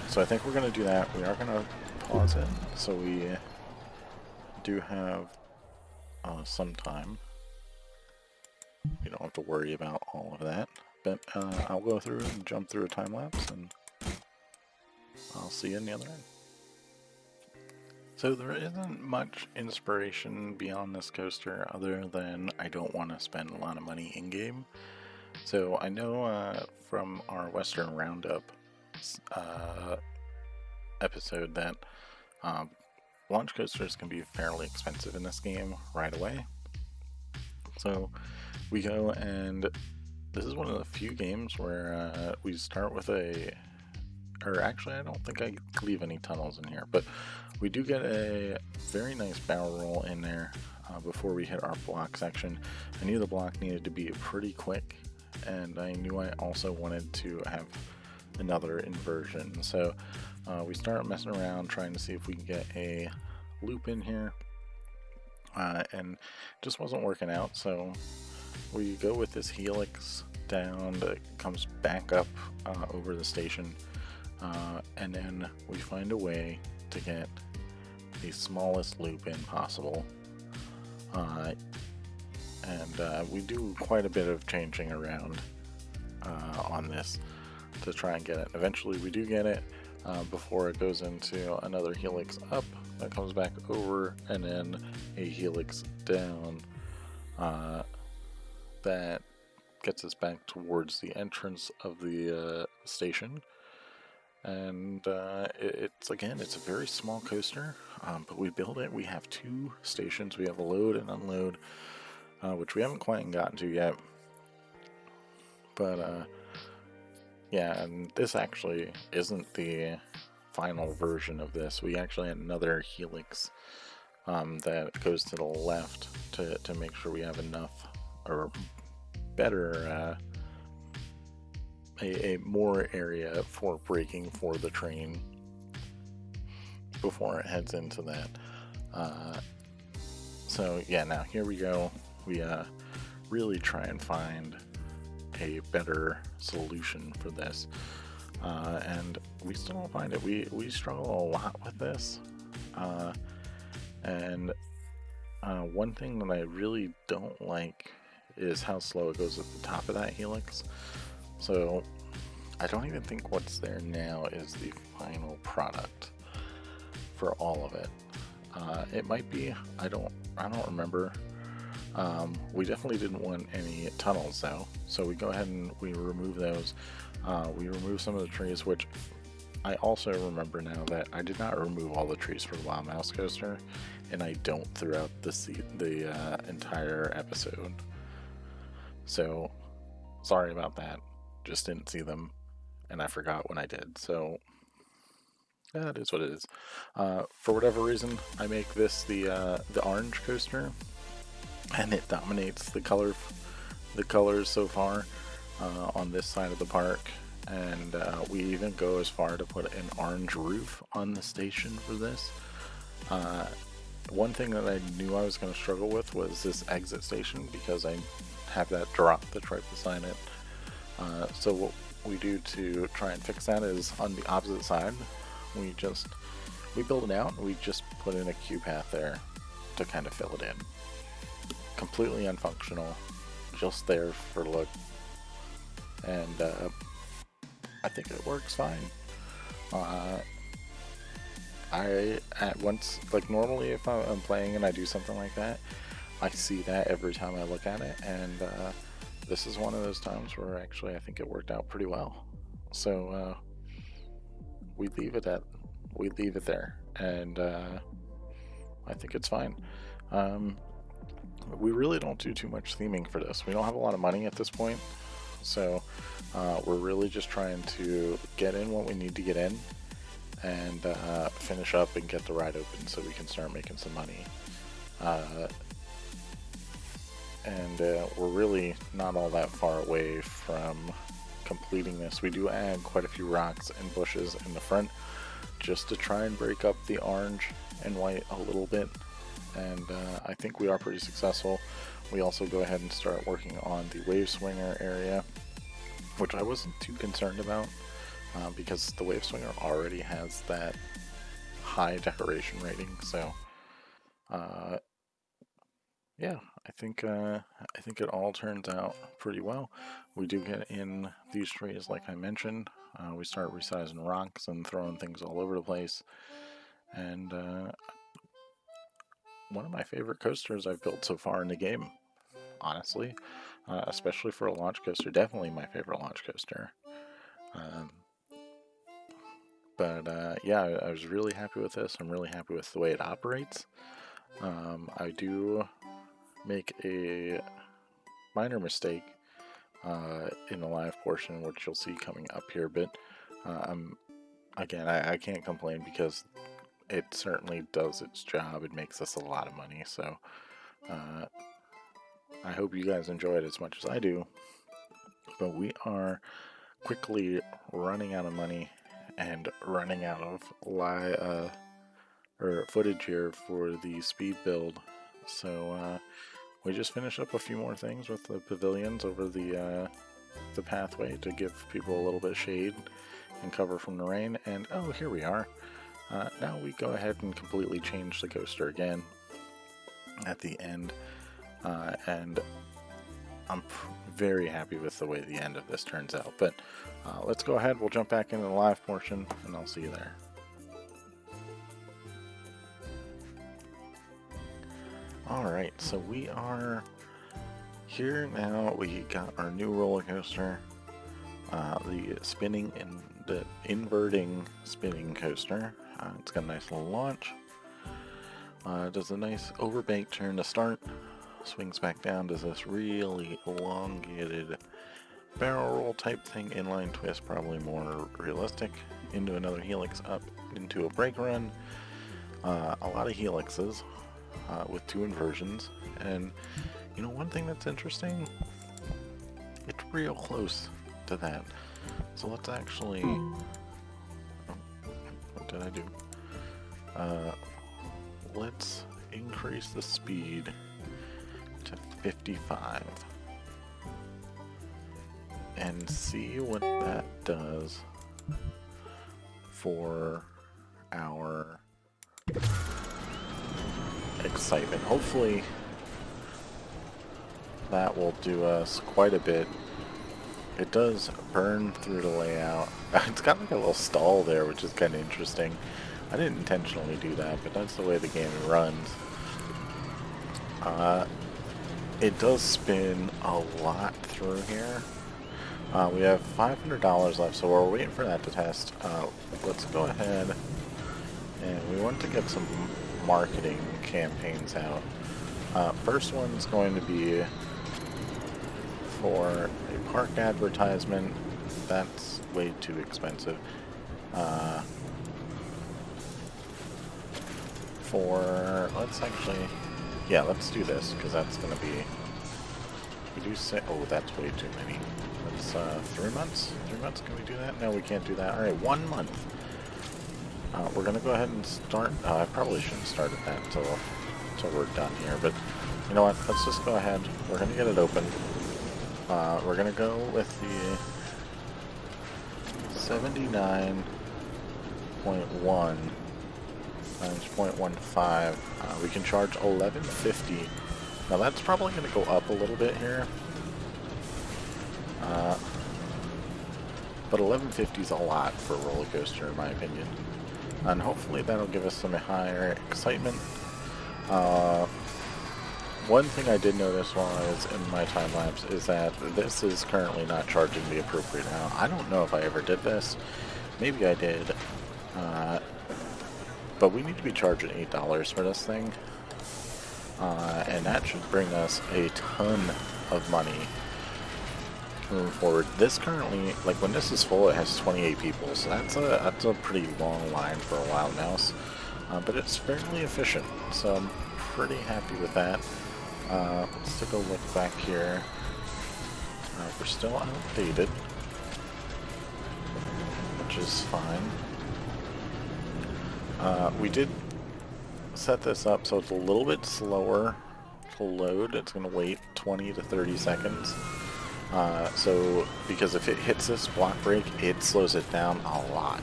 [SPEAKER 1] So I think we're going to do that. We are going to pause it, so we do have some time. You don't have to worry about all of that. But I'll go through and jump through a time lapse, and I'll see you in the other end. So there isn't much inspiration beyond this coaster other than I don't want to spend a lot of money in-game. So I know from our Western Roundup episode that launch coasters can be fairly expensive in this game right away. So we go, and this is one of the few games where we start with or actually I don't think I leave any tunnels in here, but we do get a very nice barrel roll in there before we hit our block section. I knew the block needed to be pretty quick, and I knew I also wanted to have another inversion. So we start messing around trying to see if we can get a loop in here, and it just wasn't working out. So we go with this helix down that comes back up over the station, and then we find a way to get the smallest loop in possible, and we do quite a bit of changing around on this to try and get it. Eventually we do get it before it goes into another helix up that comes back over, and then a helix down that gets us back towards the entrance of the station. And it's a very small coaster, but we build it. We have two stations. We have a load and unload, which we haven't quite gotten to yet. But yeah, and this actually isn't the final version of this. We actually had another helix that goes to the left to make sure we have enough, or better, a more area for braking for the train before it heads into that. So yeah, now here we go. We really try and find a better solution for this, and we still don't find it. We struggle a lot with this, and one thing that I really don't like is how slow it goes at the top of that helix. So I don't even think what's there now is the final product for all of it. It might be. I don't remember. We definitely didn't want any tunnels though, so we go ahead and we remove those. We remove some of the trees, which I also remember now that I did not remove all the trees for the Wild Mouse Coaster, and I don't throughout the entire episode. So sorry about that. Just didn't see them, and I forgot when I did. So that is what it is. For whatever reason, I make this the orange coaster, and it dominates the colors so far on this side of the park. And we even go as far to put an orange roof on the station for this. One thing that I knew I was going to struggle with was this exit station, because I have that drop that's right beside it. So what we do to try and fix that is on the opposite side, we build it out and we just put in a queue path there to kind of fill it in. Completely unfunctional, just there for look, and I think it works fine. Normally if I'm playing and I do something like that, I see that every time I look at it, and this is one of those times where actually I think it worked out pretty well. So we leave it there, and I think it's fine. We really don't do too much theming for this. We don't have a lot of money at this point, so we're really just trying to get in what we need to get in, and finish up and get the ride open so we can start making some money. And we're really not all that far away from completing this. We do add quite a few rocks and bushes in the front just to try and break up the orange and white a little bit, and I think we are pretty successful. We also go ahead and start working on the wave swinger area, which I wasn't too concerned about because the wave swinger already has that high decoration rating. So yeah, I think it all turns out pretty well. We do get in these trees, like I mentioned. We start resizing rocks and throwing things all over the place, and one of my favorite coasters I've built so far in the game, honestly, especially for a launch coaster. Definitely my favorite launch coaster. But yeah, I was really happy with this. I'm really happy with the way it operates. I do make a minor mistake in the live portion, which you'll see coming up here, but I can't complain because it certainly does its job. It makes us a lot of money, so I hope you guys enjoy it as much as I do. But we are quickly running out of money and running out of footage here for the speed build. So we just finished up a few more things with the pavilions over the pathway to give people a little bit of shade and cover from the rain. And oh, here we are. Now we go ahead and completely change the coaster again at the end, and I'm very happy with the way the end of this turns out. But let's go ahead, we'll jump back into the live portion, and I'll see you there. Alright, so we are here now. We got our new roller coaster, the inverting spinning coaster. It's got a nice little launch. Does a nice overbank turn to start. Swings back down, does this really elongated barrel roll type thing, inline twist, probably more realistic, into another helix, up into a brake run. A lot of helixes with 2 inversions, and you know, one thing that's interesting, it's real close to that. So let's actually, what did I do? Let's increase the speed to 55 and see what that does for our excitement. Hopefully that will do us quite a bit. It does burn through the layout. It's got like a little stall there, which is kind of interesting. I didn't intentionally do that, but that's the way the game runs. It does spin a lot through here. We have $500 left, so we're waiting for that to test. Let's go ahead, and we want to get some marketing campaigns out. First one's going to be for a park advertisement. That's way too expensive. Let's do this, because that's going to be, we do say, oh, that's way too many. That's 3 months? 3 months, can we do that? No, we can't do that. Alright, 1 month. We're going to go ahead and start, I probably shouldn't start at that until we're done here, but you know what, let's just go ahead. We're going to get it open. We're going to go with the 79.1 times 0.15. We can charge $11.50. Now that's probably going to go up a little bit here. But $11.50 is a lot for a roller coaster in my opinion. And hopefully that'll give us some higher excitement. One thing I did notice while I was in my time lapse is that this is currently not charging the appropriate amount. I don't know if I ever did this. Maybe I did. But we need to be charging $8 for this thing. And that should bring us a ton of money moving forward. This currently, like when this is full, it has 28 people, so that's a pretty long line for a wild mouse. But it's fairly efficient, so I'm pretty happy with that. Let's take a look back here. We're still outdated, which is fine. We did set this up so it's a little bit slower to load. It's going to wait 20 to 30 seconds. Because if it hits this block break, it slows it down a lot.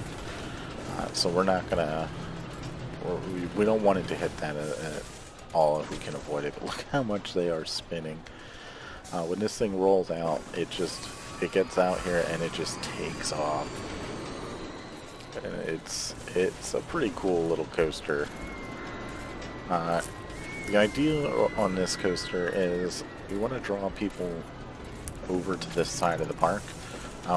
[SPEAKER 1] So we're not going to, we don't want it to hit that at all if we can avoid it. But look how much they are spinning. When this thing rolls out, it gets out here and it just takes off. And it's a pretty cool little coaster. The idea on this coaster is we want to draw people over to this side of the park.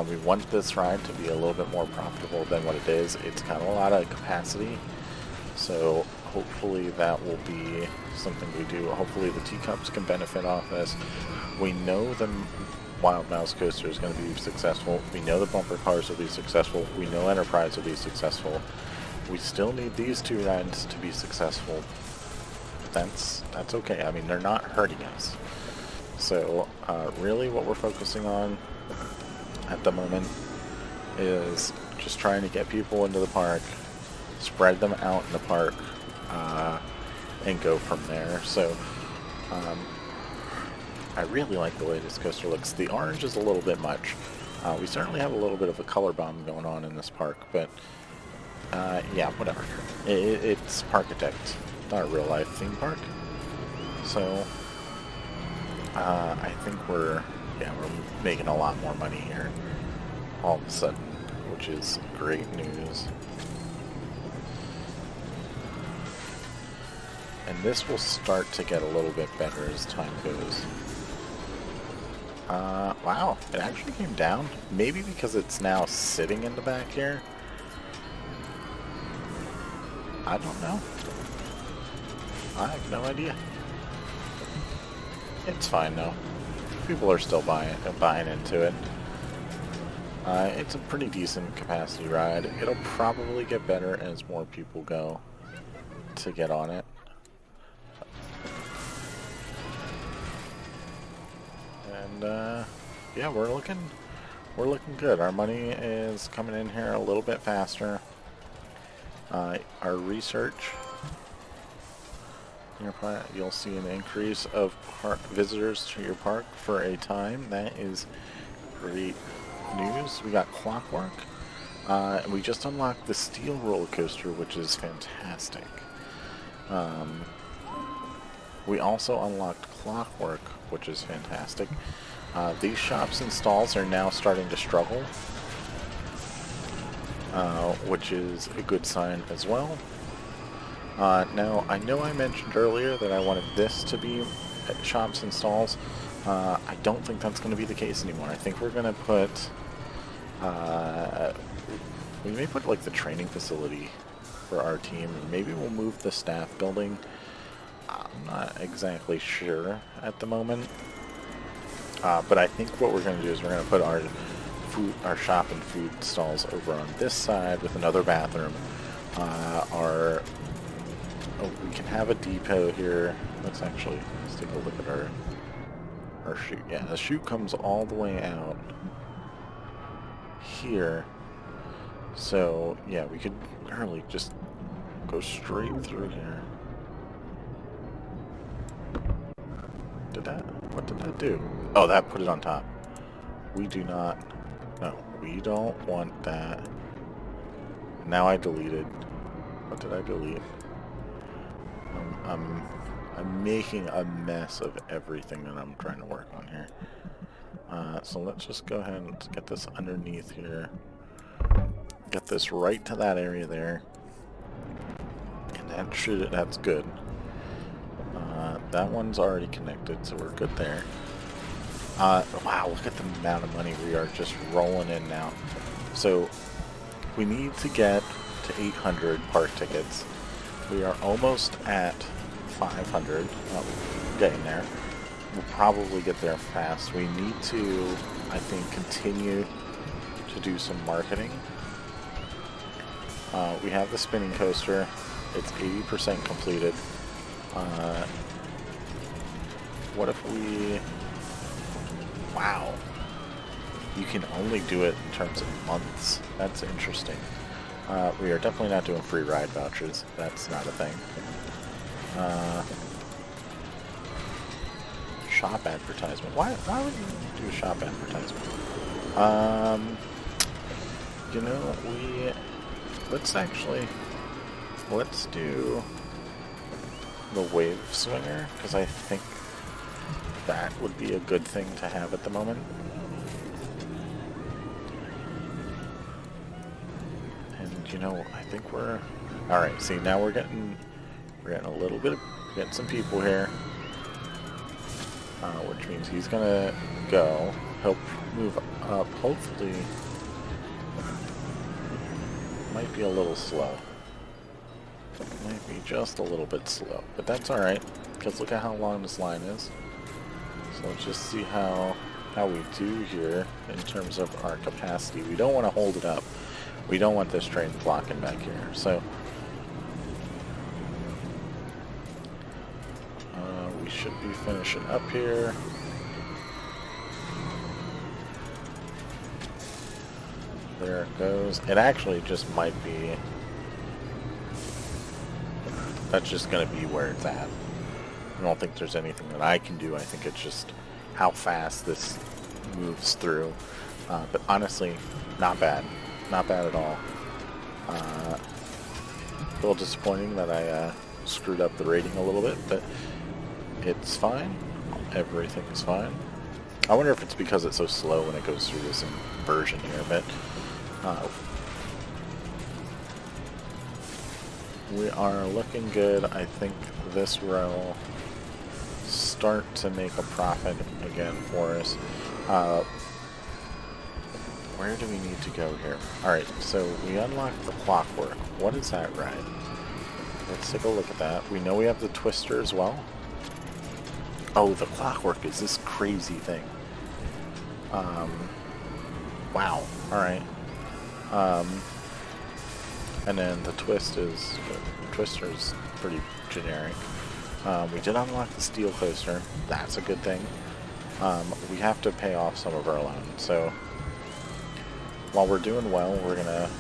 [SPEAKER 1] We want this ride to be a little bit more profitable than what it is. It's got a lot of capacity, so hopefully that will be something we do. Hopefully the teacups can benefit off this. We know the Wild Mouse Coaster is going to be successful. We know the bumper cars will be successful. We know Enterprise will be successful. We still need these two rides to be successful. That's okay. I mean, they're not hurting us. So really what we're focusing on at the moment is just trying to get people into the park, spread them out in the park, and go from there. So I really like the way this coaster looks. The orange is a little bit much. We certainly have a little bit of a color bomb going on in this park, but yeah, whatever. It's Parkitect, not a real life theme park. So I think we're making a lot more money here all of a sudden, which is great news. And this will start to get a little bit better as time goes. Wow, it actually came down. Maybe because it's now sitting in the back here. I don't know. I have no idea. It's fine though. People are still buying into it. It's a pretty decent capacity ride. It'll probably get better as more people go to get on it. And yeah, we're looking good. Our money is coming in here a little bit faster. Our research, you'll see an increase of visitors to your park for a time. That is great news. We got Clockwork, and we just unlocked the Steel roller coaster, which is fantastic. We also unlocked Clockwork, which is fantastic. These shops and stalls are now starting to struggle, which is a good sign as well. Now, I know I mentioned earlier that I wanted this to be at shops and stalls. I don't think that's going to be the case anymore. I think we're going to put, we may put like the training facility for our team. Maybe we'll move the staff building. I'm not exactly sure at the moment. But I think what we're going to do is we're going to put our shop and food stalls over on this side with another bathroom. We can have a depot here. Let's take a look at our chute. Yeah, the chute comes all the way out here. So yeah, we could literally just go straight through here. What did that do? Oh, that put it on top. We don't want that. Now I deleted. What did I delete? I'm making a mess of everything that I'm trying to work on here. So let's just go ahead and get this underneath here. Get this right to that area there. And that's good. That one's already connected, so we're good there. Wow, look at the amount of money we are just rolling in now. So we need to get to 800 park tickets. We are almost at 500. Getting there. We'll probably get there fast. We need to, I think, continue to do some marketing. We have the spinning coaster. It's 80% completed. What if we... Wow. You can only do it in terms of months. That's interesting. We are definitely not doing free ride vouchers. That's not a thing. Shop advertisement. Why would you do a shop advertisement? You know, let's do the wave swinger, because I think that would be a good thing to have at the moment. And you know, I think we're alright. See, now we're getting a little bit of, getting some people here. which means he's gonna go. He'll move up, hopefully. Might be a little slow. Might be just a little bit slow, but that's alright, because look at how long this line is. So let's just see how we do here in terms of our capacity. We don't want to hold it up. We don't want this train blocking back here. So we should be finishing up here. There it goes. It actually just might be... That's just going to be where it's at. I don't think there's anything that I can do. I think it's just how fast this moves through. But honestly, not bad. Not bad at all. A little disappointing that I screwed up the rating a little bit, but it's fine. Everything's fine. I wonder if it's because it's so slow when it goes through this inversion here, but we are looking good. I think this row start to make a profit again for us. Where do we need to go here? Alright, so we unlocked the clockwork. What is that ride? Let's take a look at that. We know we have the twister as well. Oh, the clockwork is this crazy thing. Wow. Alright. And then the twister is pretty generic. We did unlock the steel coaster. That's a good thing. We have to pay off some of our loans. So while we're doing well, we're gonna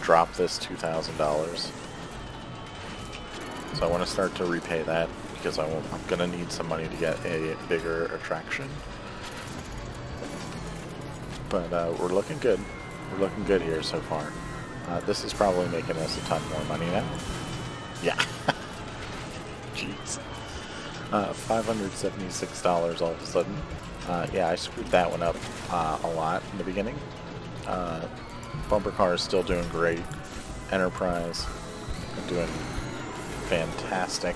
[SPEAKER 1] drop this $2,000. So I want to start to repay that because I'm gonna need some money to get a bigger attraction. But we're looking good. We're looking good here so far. This is probably making us a ton more money now. Yeah. Jeez. $576 all of a sudden. Yeah, I screwed that one up a lot in the beginning. Bumper car is still doing great. Enterprise doing fantastic.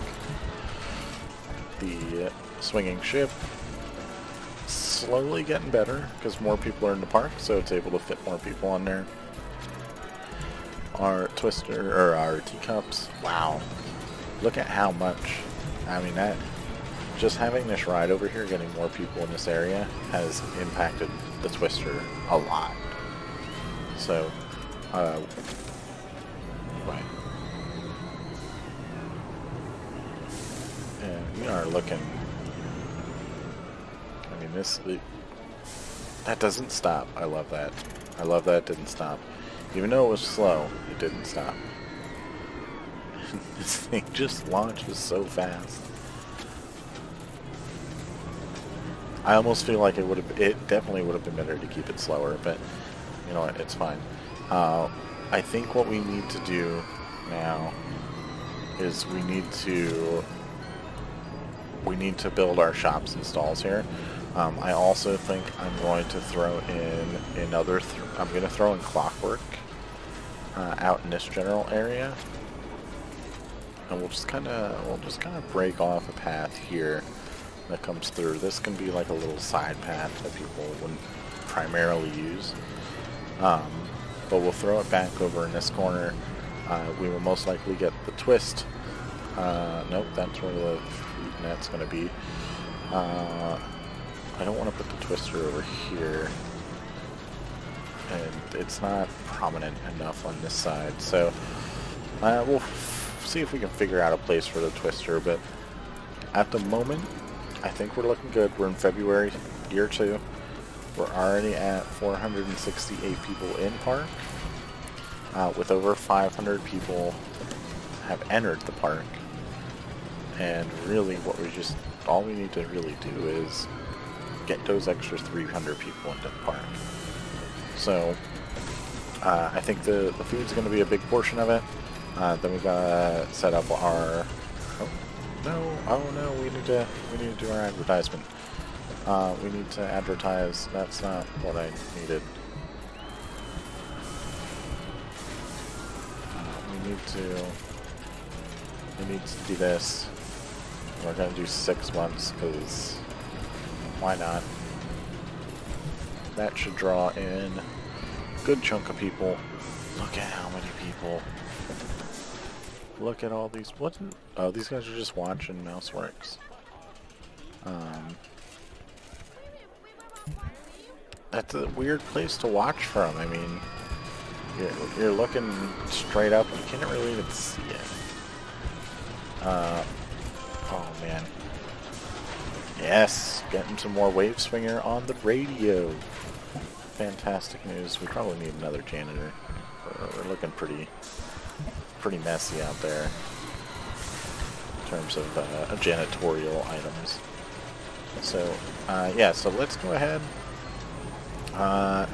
[SPEAKER 1] The swinging ship slowly getting better because more people are in the park, so it's able to fit more people on there. Our twister, or our teacups, wow. Look at how much. I mean, that just having this ride over here, getting more people in this area, has impacted the twister a lot. So, right. And we are looking. I mean, that doesn't stop. I love that. I love that it didn't stop. Even though it was slow, it didn't stop. This thing just launches so fast. I almost feel like it definitely would have been better to keep it slower, but you know what, it's fine. I think what we need to do now is we need to build our shops and stalls here. I also think I'm going to throw in another. I'm going to throw in clockwork out in this general area, and we'll just kind of break off a path here that comes through. This can be like a little side path that people wouldn't primarily use, but we'll throw it back over in this corner. We will most likely get the twist. Nope, that's where the fruit net's going to be. I don't want to put the twister over here, and it's not prominent enough on this side, so we'll see if we can figure out a place for the twister. But at the moment, I think we're looking good. We're in February, year 2. We're already at 468 people in park, with over 500 people have entered the park. And really, all we need to really do is get those extra 300 people into the park. So I think the food's going to be a big portion of it. Then we've got to set up our. Oh no! We need to do our advertisement. We need to advertise. That's not what I needed. We need to do this. We're gonna do 6 months because why not? That should draw in a good chunk of people. Look at how many people. Look at all these. What? Oh, these guys are just watching Mouseworks. That's a weird place to watch from. I mean, you're looking straight up. You can't really even see it. Oh man. Yes, getting some more Wave Swinger on the radio. Fantastic news. We probably need another janitor. We're looking pretty messy out there in terms of janitorial items. So, yeah, so let's go ahead. I'm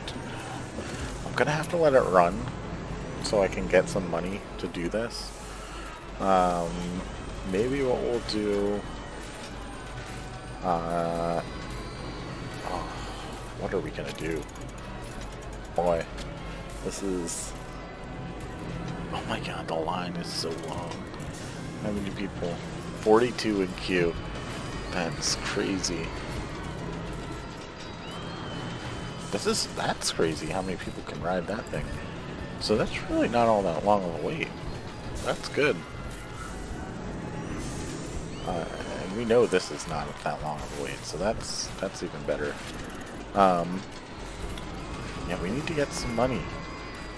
[SPEAKER 1] gonna have to let it run so I can get some money to do this. Maybe what we'll do... oh, what are we gonna do? Boy, this is... Oh my god, the line is so long. How many people? 42 in queue. That's crazy. That's crazy how many people can ride that thing. So that's really not all that long of a wait. That's good. And we know this is not that long of a wait, so that's even better. Yeah, we need to get some money.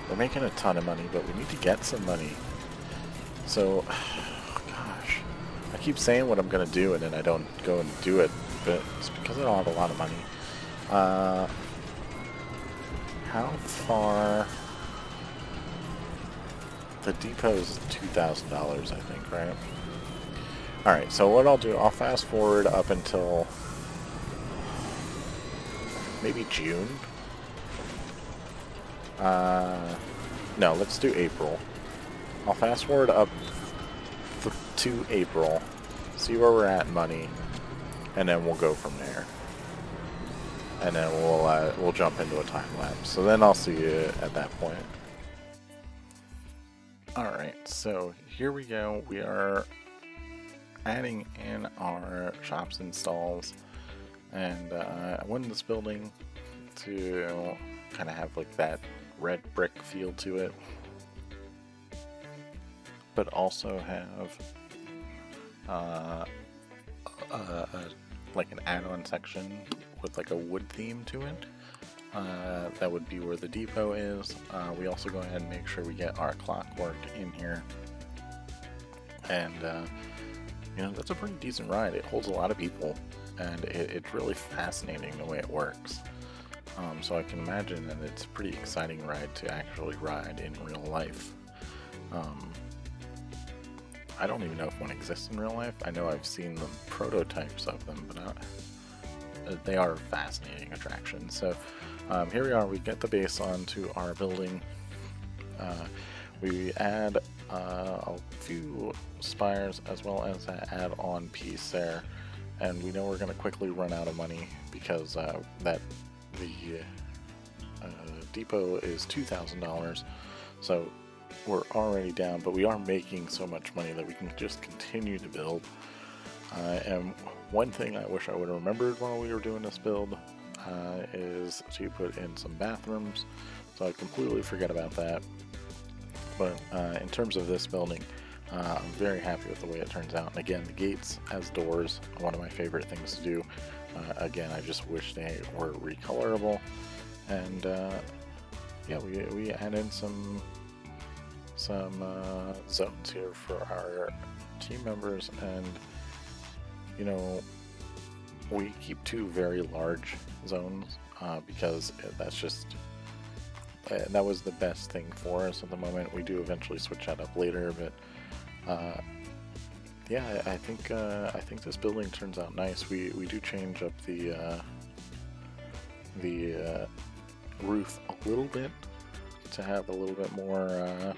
[SPEAKER 1] We're making a ton of money, but we need to get some money. So, gosh, I keep saying what I'm gonna do, and then I don't go and do it. But it's because I don't have a lot of money. How far? The depot is $2,000, I think, right? Alright, so what I'll do, I'll fast forward up until maybe June. No, let's do April. I'll fast forward up to April, see where we're at in money, and then we'll go from there. And then we'll jump into a time lapse. So then I'll see you at that point. Alright, so here we go. We are adding in our shops and stalls, and I wanted this building to kind of have like that red brick feel to it, but also have like an add-on section with like a wood theme to it. That would be where the depot is. We also go ahead and make sure we get our clockwork in here, and you know, that's a pretty decent ride. It holds a lot of people, and it's really fascinating the way it works. So I can imagine that it's a pretty exciting ride to actually ride in real life. I don't even know if one exists in real life. I know I've seen the prototypes of them, but they are fascinating attractions. So here we are. We get the base onto our building. We add a few spires as well as an add-on piece there, and we know we're going to quickly run out of money because the depot is $2,000, so we're already down, but we are making so much money that we can just continue to build. And one thing I wish I would have remembered while we were doing this build is to put in some bathrooms, so I completely forget about that. But in terms of this building, I'm very happy with the way it turns out. And again, the gates as doors are one of my favorite things to do. Again, I just wish they were recolorable. And yeah, we add in some zones here for our team members, and you know, we keep 2 very large zones because that's just that was the best thing for us at the moment. We do eventually switch that up later, but yeah, I think this building turns out nice. We do change up the roof a little bit to have a little bit more.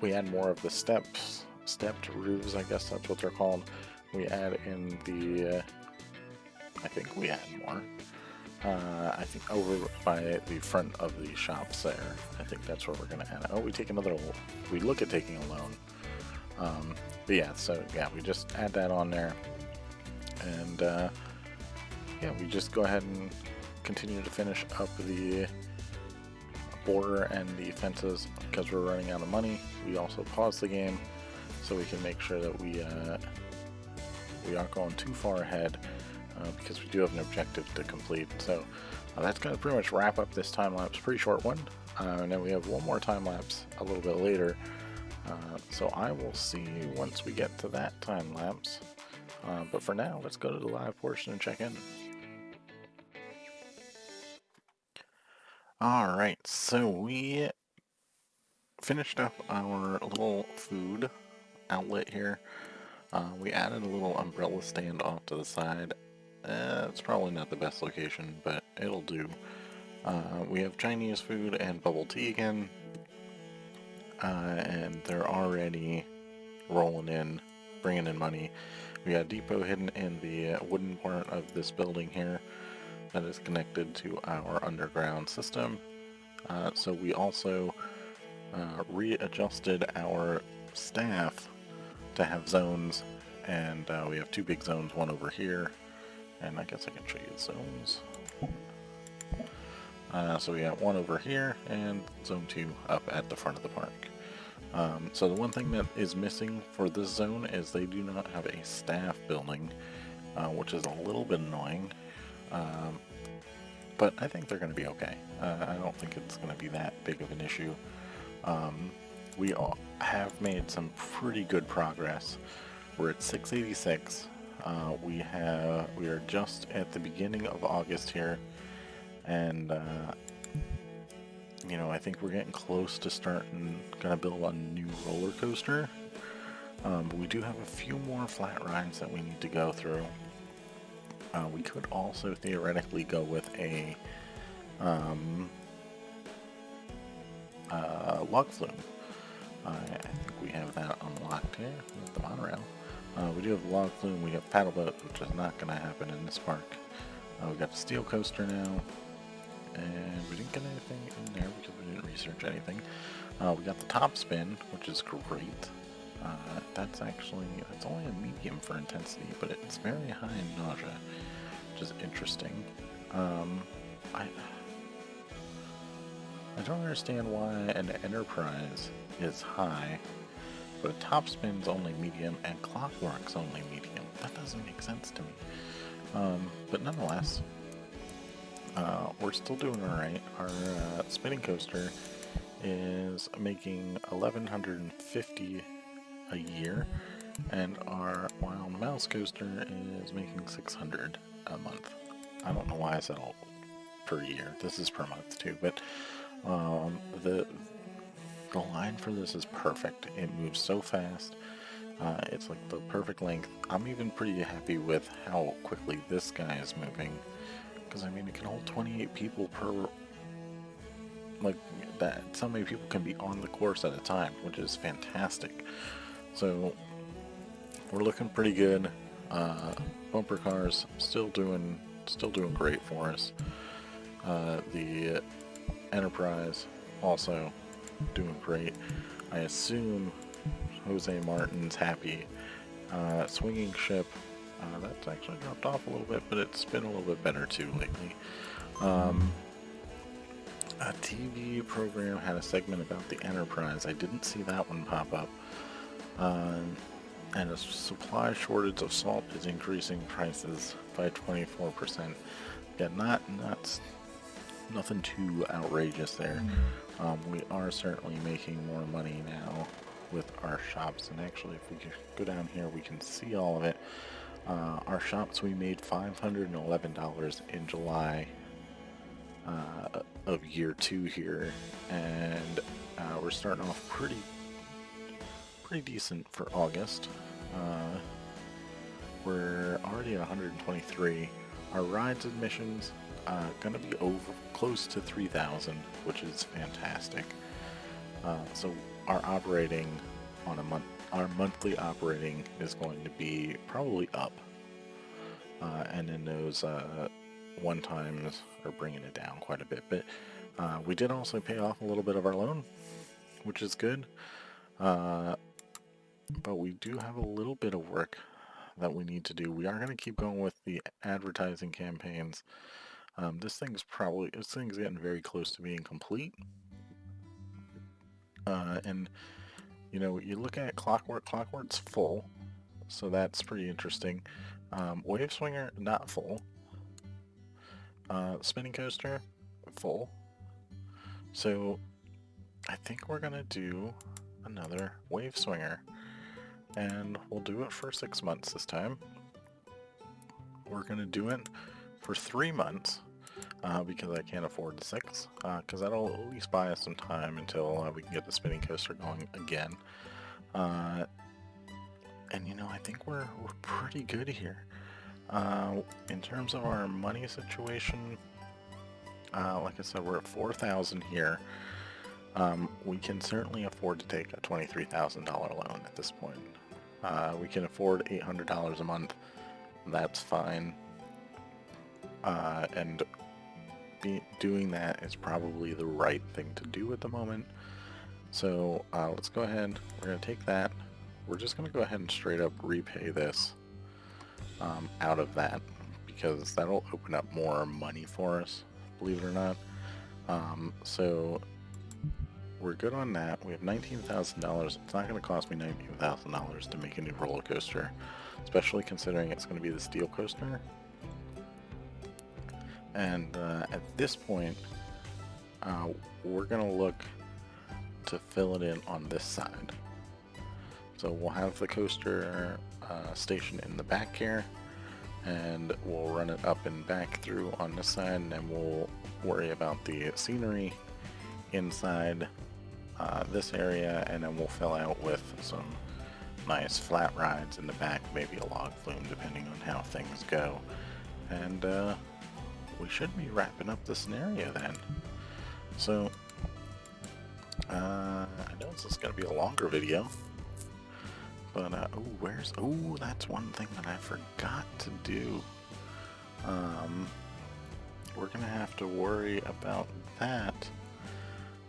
[SPEAKER 1] We add more of the stepped roofs, I guess that's what they're called. We add in the I think we add more. I think over by the front of the shops there. I think that's where we're gonna add it. Oh, we look at taking a loan. But yeah, so yeah, we just add that on there, and yeah, we just go ahead and continue to finish up the border and the fences. Because we're running out of money, we also pause the game so we can make sure that we aren't going too far ahead, because we do have an objective to complete. So that's going to pretty much wrap up this time lapse. Pretty short one, and then we have one more time lapse a little bit later. So I will see you once we get to that time lapse. But for now, let's go to the live portion and check in. Alright, so we finished up our little food outlet here. We added a little umbrella stand off to the side. It's probably not the best location, but it'll do. We have Chinese food and bubble tea again. And they're already rolling in, bringing in money. We got a depot hidden in the wooden part of this building here that is connected to our underground system. So we also readjusted our staff to have zones, and we have two big zones, one over here, and I guess I can show you the zones. So we got one over here and zone 2 up at the front of the park. So the one thing that is missing for this zone is they do not have a staff building, which is a little bit annoying. But I think they're going to be okay. I don't think it's going to be that big of an issue. We have made some pretty good progress. We're at 686. We are just at the beginning of August here, and you know, I think we're getting close to gonna build a new roller coaster. But we do have a few more flat rides that we need to go through. We could also theoretically go with a log flume. I think we have that unlocked here with the monorail. We do have log flume, we have paddle boat, which is not going to happen in this park. We got the steel coaster now, and we didn't get anything in there because we didn't research anything. We got the top spin, which is great. That's only a medium for intensity, but it's very high in nausea, which is interesting. I don't understand why an Enterprise is high, but a top spin's only medium and Clockwork's only medium. That doesn't make sense to me. But nonetheless, we're still doing alright. Our spinning coaster is making 1,150 a year, and our Wild Mouse coaster is making 600 a month. I don't know why I said all per year. This is per month too, but the line for this is perfect. It moves so fast. It's like the perfect length. I'm even pretty happy with how quickly this guy is moving, because I mean it can hold 28 people per, like that. So many people can be on the course at a time, which is fantastic. So we're looking pretty good. Bumper cars still doing great for us. The Enterprise also doing great. I assume Jose Martin's happy. Swinging Ship, that's actually dropped off a little bit, but it's been a little bit better too lately. A TV program had a segment about the Enterprise. I didn't see that one pop up. And a supply shortage of salt is increasing prices by 24%. Yeah, nothing too outrageous there. We are certainly making more money now with our shops, and actually if we go down here we can see all of it. Our shops, we made $511 in July of year 2 here, and we're starting off pretty decent for August. We're already at 123. Our rides admissions gonna be close to 3,000, which is fantastic. So our operating on our monthly operating is going to be probably up, and then those one times are bringing it down quite a bit. But we did also pay off a little bit of our loan, which is good. but we do have a little bit of work that we need to do. We are going to keep going with the advertising campaigns. This thing's getting very close to being complete. And you know, you look at Clockwork. Clockwork's full, so that's pretty interesting. Wave Swinger not full. Spinning Coaster full. So I think we're gonna do another Wave Swinger, and we'll do it for 6 months this time. We're gonna do it for 3 months because I can't afford the 6, because that'll at least buy us some time until we can get the spinning coaster going again. And you know, I think we're pretty good here. In terms of our money situation, like I said, we're at 4,000 here. We can certainly afford to take a $23,000 loan at this point. We can afford $800 a month. That's fine. And doing that is probably the right thing to do at the moment. So let's go ahead. We're going to take that. We're just going to go ahead and straight up repay this out of that, because that'll open up more money for us, believe it or not. So we're good on that. We have $19,000. It's not going to cost me $19,000 to make a new roller coaster, especially considering it's going to be the steel coaster. And at this point, we're going to look to fill it in on this side. So we'll have the coaster station in the back here, and we'll run it up and back through on this side, and then we'll worry about the scenery inside this area, and then we'll fill out with some nice flat rides in the back, maybe a log flume depending on how things go. And we should be wrapping up the scenario then. So I know this is going to be a longer video, but that's one thing that I forgot to do. We're going to have to worry about that,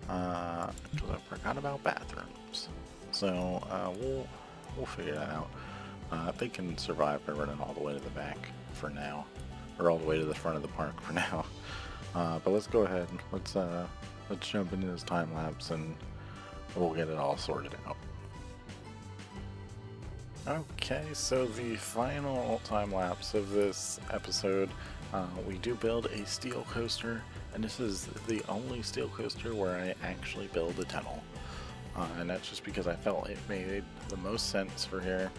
[SPEAKER 1] because I forgot about bathrooms. So we'll figure that out. They can survive by running all the way to the back for now, or all the way to the front of the park for now. But let's go ahead. Let's jump into this time lapse and we'll get it all sorted out. Okay, so the final time lapse of this episode, we do build a steel coaster, and this is the only steel coaster where I actually build a tunnel. And that's just because I felt it made the most sense for here.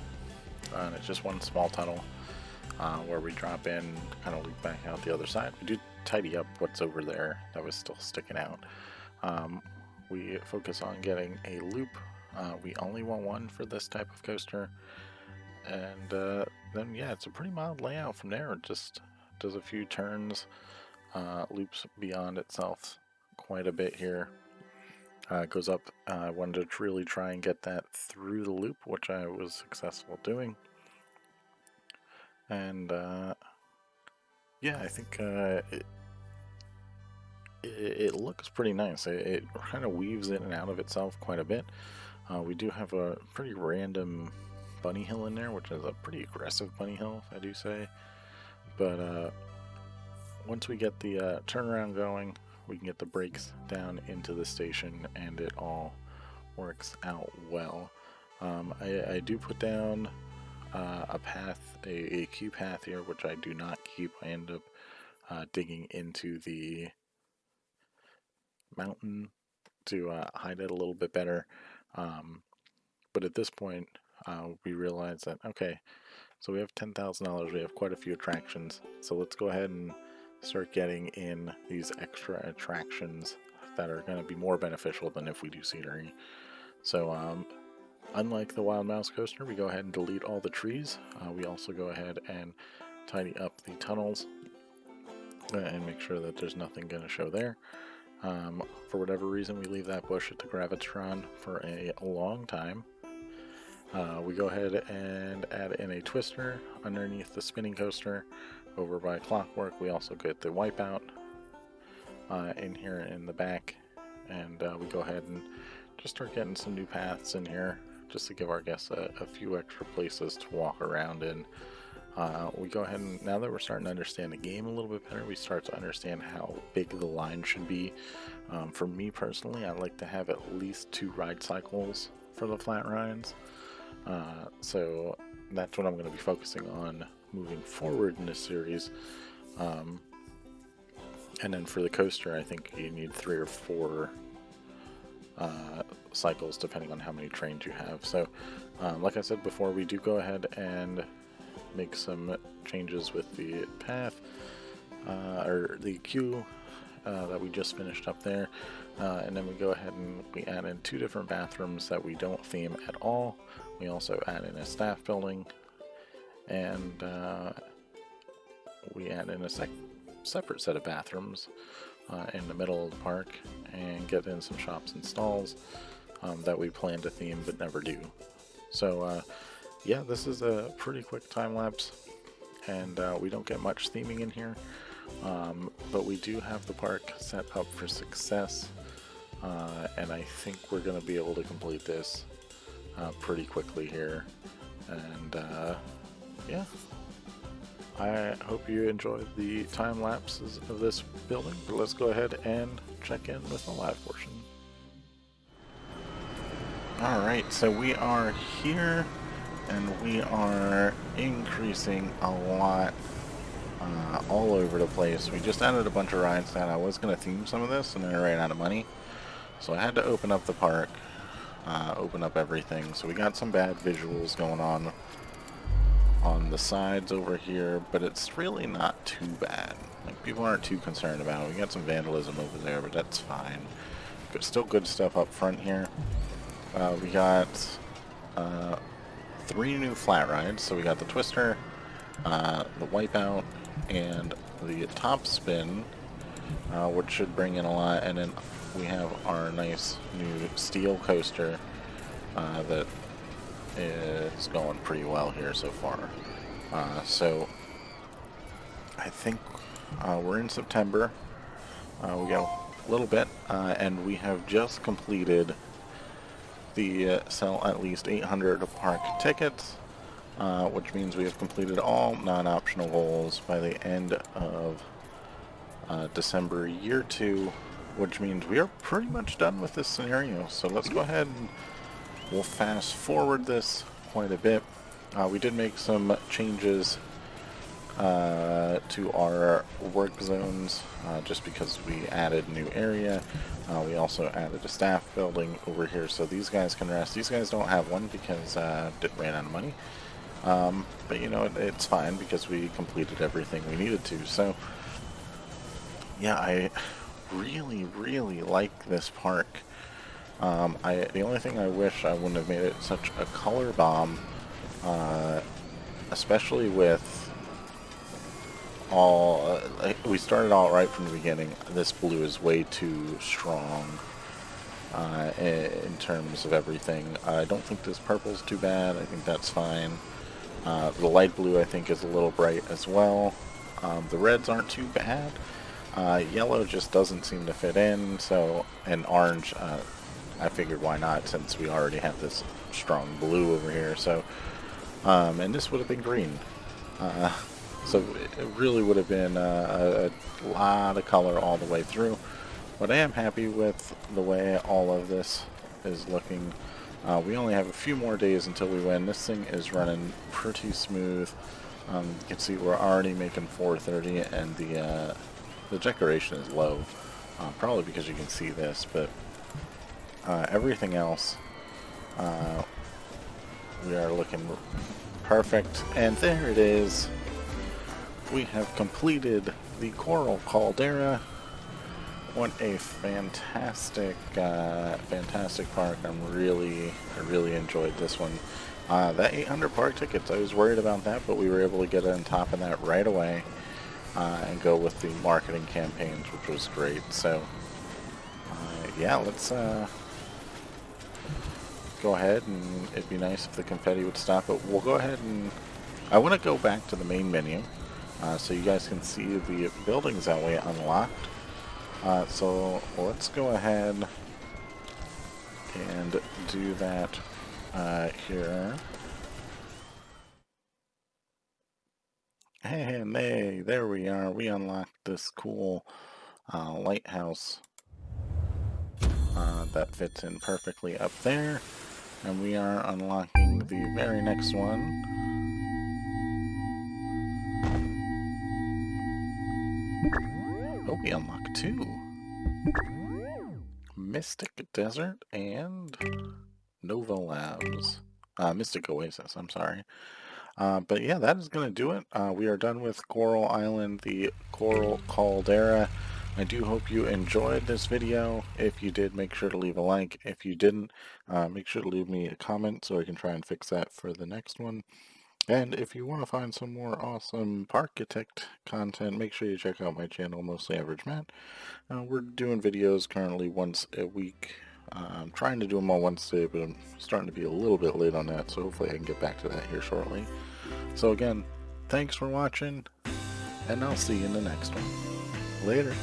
[SPEAKER 1] And it's just one small tunnel where we drop in, kind of loop back out the other side. We do tidy up what's over there that was still sticking out. We focus on getting a loop. We only want one for this type of coaster. And then, yeah, it's a pretty mild layout from there. It just does a few turns, loops beyond itself quite a bit here. Goes up. I wanted to really try and get that through the loop, which I was successful doing. And yeah, I think it looks pretty nice. It kind of weaves in and out of itself quite a bit. We do have a pretty random bunny hill in there, which is a pretty aggressive bunny hill, if I do say. But once we get the turnaround going, we can get the brakes down into the station, and it all works out well. I do put down a path, a queue path here, which I do not keep. I end up digging into the mountain to hide it a little bit better. But at this point, we realize that, okay, so we have $10,000, we have quite a few attractions, so let's go ahead and start getting in these extra attractions that are going to be more beneficial than if we do scenery. So unlike the Wild Mouse Coaster, we go ahead and delete all the trees. We also go ahead and tidy up the tunnels and make sure that there's nothing going to show there. For whatever reason, we leave that bush at the Gravitron for a long time. We go ahead and add in a twister underneath the spinning coaster over by Clockwork. We also get the wipeout in here in the back, and we go ahead and just start getting some new paths in here. just to give our guests a few extra places to walk around in. We go ahead and, now that we're starting to understand the game a little bit better, we start to understand how big the line should be. For me personally, I like to have at least 2 ride cycles for the flat rides. So that's what I'm going to be focusing on moving forward in this series. And then for the coaster, I think you need 3 or 4 cycles depending on how many trains you have. So like I said before, we do go ahead and make some changes with the path or the queue that we just finished up there, and then we go ahead and we add in 2 different bathrooms that we don't theme at all. We also add in a staff building, and we add in a separate set of bathrooms in the middle of the park, and get in some shops and stalls that we plan to theme but never do. So yeah, this is a pretty quick time lapse, and we don't get much theming in here, but we do have the park set up for success, and I think we're going to be able to complete this pretty quickly here. And yeah, I hope you enjoyed the time lapses of this building, but let's go ahead and check in with the live portion. Alright, so we are here, and we are increasing a lot all over the place. We just added a bunch of rides that I was going to theme some of this, and then I ran out of money. So I had to open up the park, open up everything. So we got some bad visuals going on the sides over here, but it's really not too bad. Like, people aren't too concerned about it. We got some vandalism over there, but that's fine. But still good stuff up front here. We got 3 new flat rides. So we got the Twister, the Wipeout, and the Top Spin, which should bring in a lot. And then we have our nice new steel coaster that is going pretty well here so far. So I think we're in September. We got a little bit, and we have just completed the sell at least 800 park tickets, which means we have completed all non-optional goals by the end of December year 2, which means we are pretty much done with this scenario. So let's go ahead and we'll fast forward this quite a bit. We did make some changes to our work zones just because we added a new area. We also added a staff building over here so these guys can rest. These guys don't have one because it ran out of money. But you know, it's fine because we completed everything we needed to. So yeah, I really like this park. The only thing I wish I wouldn't have made it such a color bomb, especially with all, we started all right from the beginning. This blue is way too strong in terms of everything. I don't think this purple's too bad. I think that's fine. The light blue I think is a little bright as well. The reds aren't too bad. Yellow just doesn't seem to fit in, so, and orange, I figured why not, since we already have this strong blue over here. So and this would have been green, so it really would have been a lot of color all the way through. But I am happy with the way all of this is looking. We only have a few more days until we win. This thing is running pretty smooth. You can see we're already making 430, and the decoration is low, probably because you can see this, but everything else, we are looking perfect. And there it is. We have completed the Coral Caldera. What a fantastic, fantastic park. I really enjoyed this one. That 800 park tickets, I was worried about that, but we were able to get on top of that right away and go with the marketing campaigns, which was great. So, yeah, let's go ahead, and it'd be nice if the confetti would stop, but we'll go ahead and I want to go back to the main menu so you guys can see the buildings that we unlocked. So let's go ahead and do that here. And hey, there we are. We unlocked this cool lighthouse that fits in perfectly up there. And we are unlocking the very next one. Oh, we unlocked 2. Mystic Desert and Nova Labs. Mystic Oasis, I'm sorry. But yeah, that is going to do it. We are done with Coral Island, the Coral Caldera. I do hope you enjoyed this video. If you did, make sure to leave a like. If you didn't, make sure to leave me a comment so I can try and fix that for the next one. And if you want to find some more awesome Parkitect content, make sure you check out my channel, Mostly Average Matt. We're doing videos currently once a week. I'm trying to do them all once a day, but I'm starting to be a little bit late on that, so hopefully I can get back to that here shortly. So again, thanks for watching, and I'll see you in the next one. Later.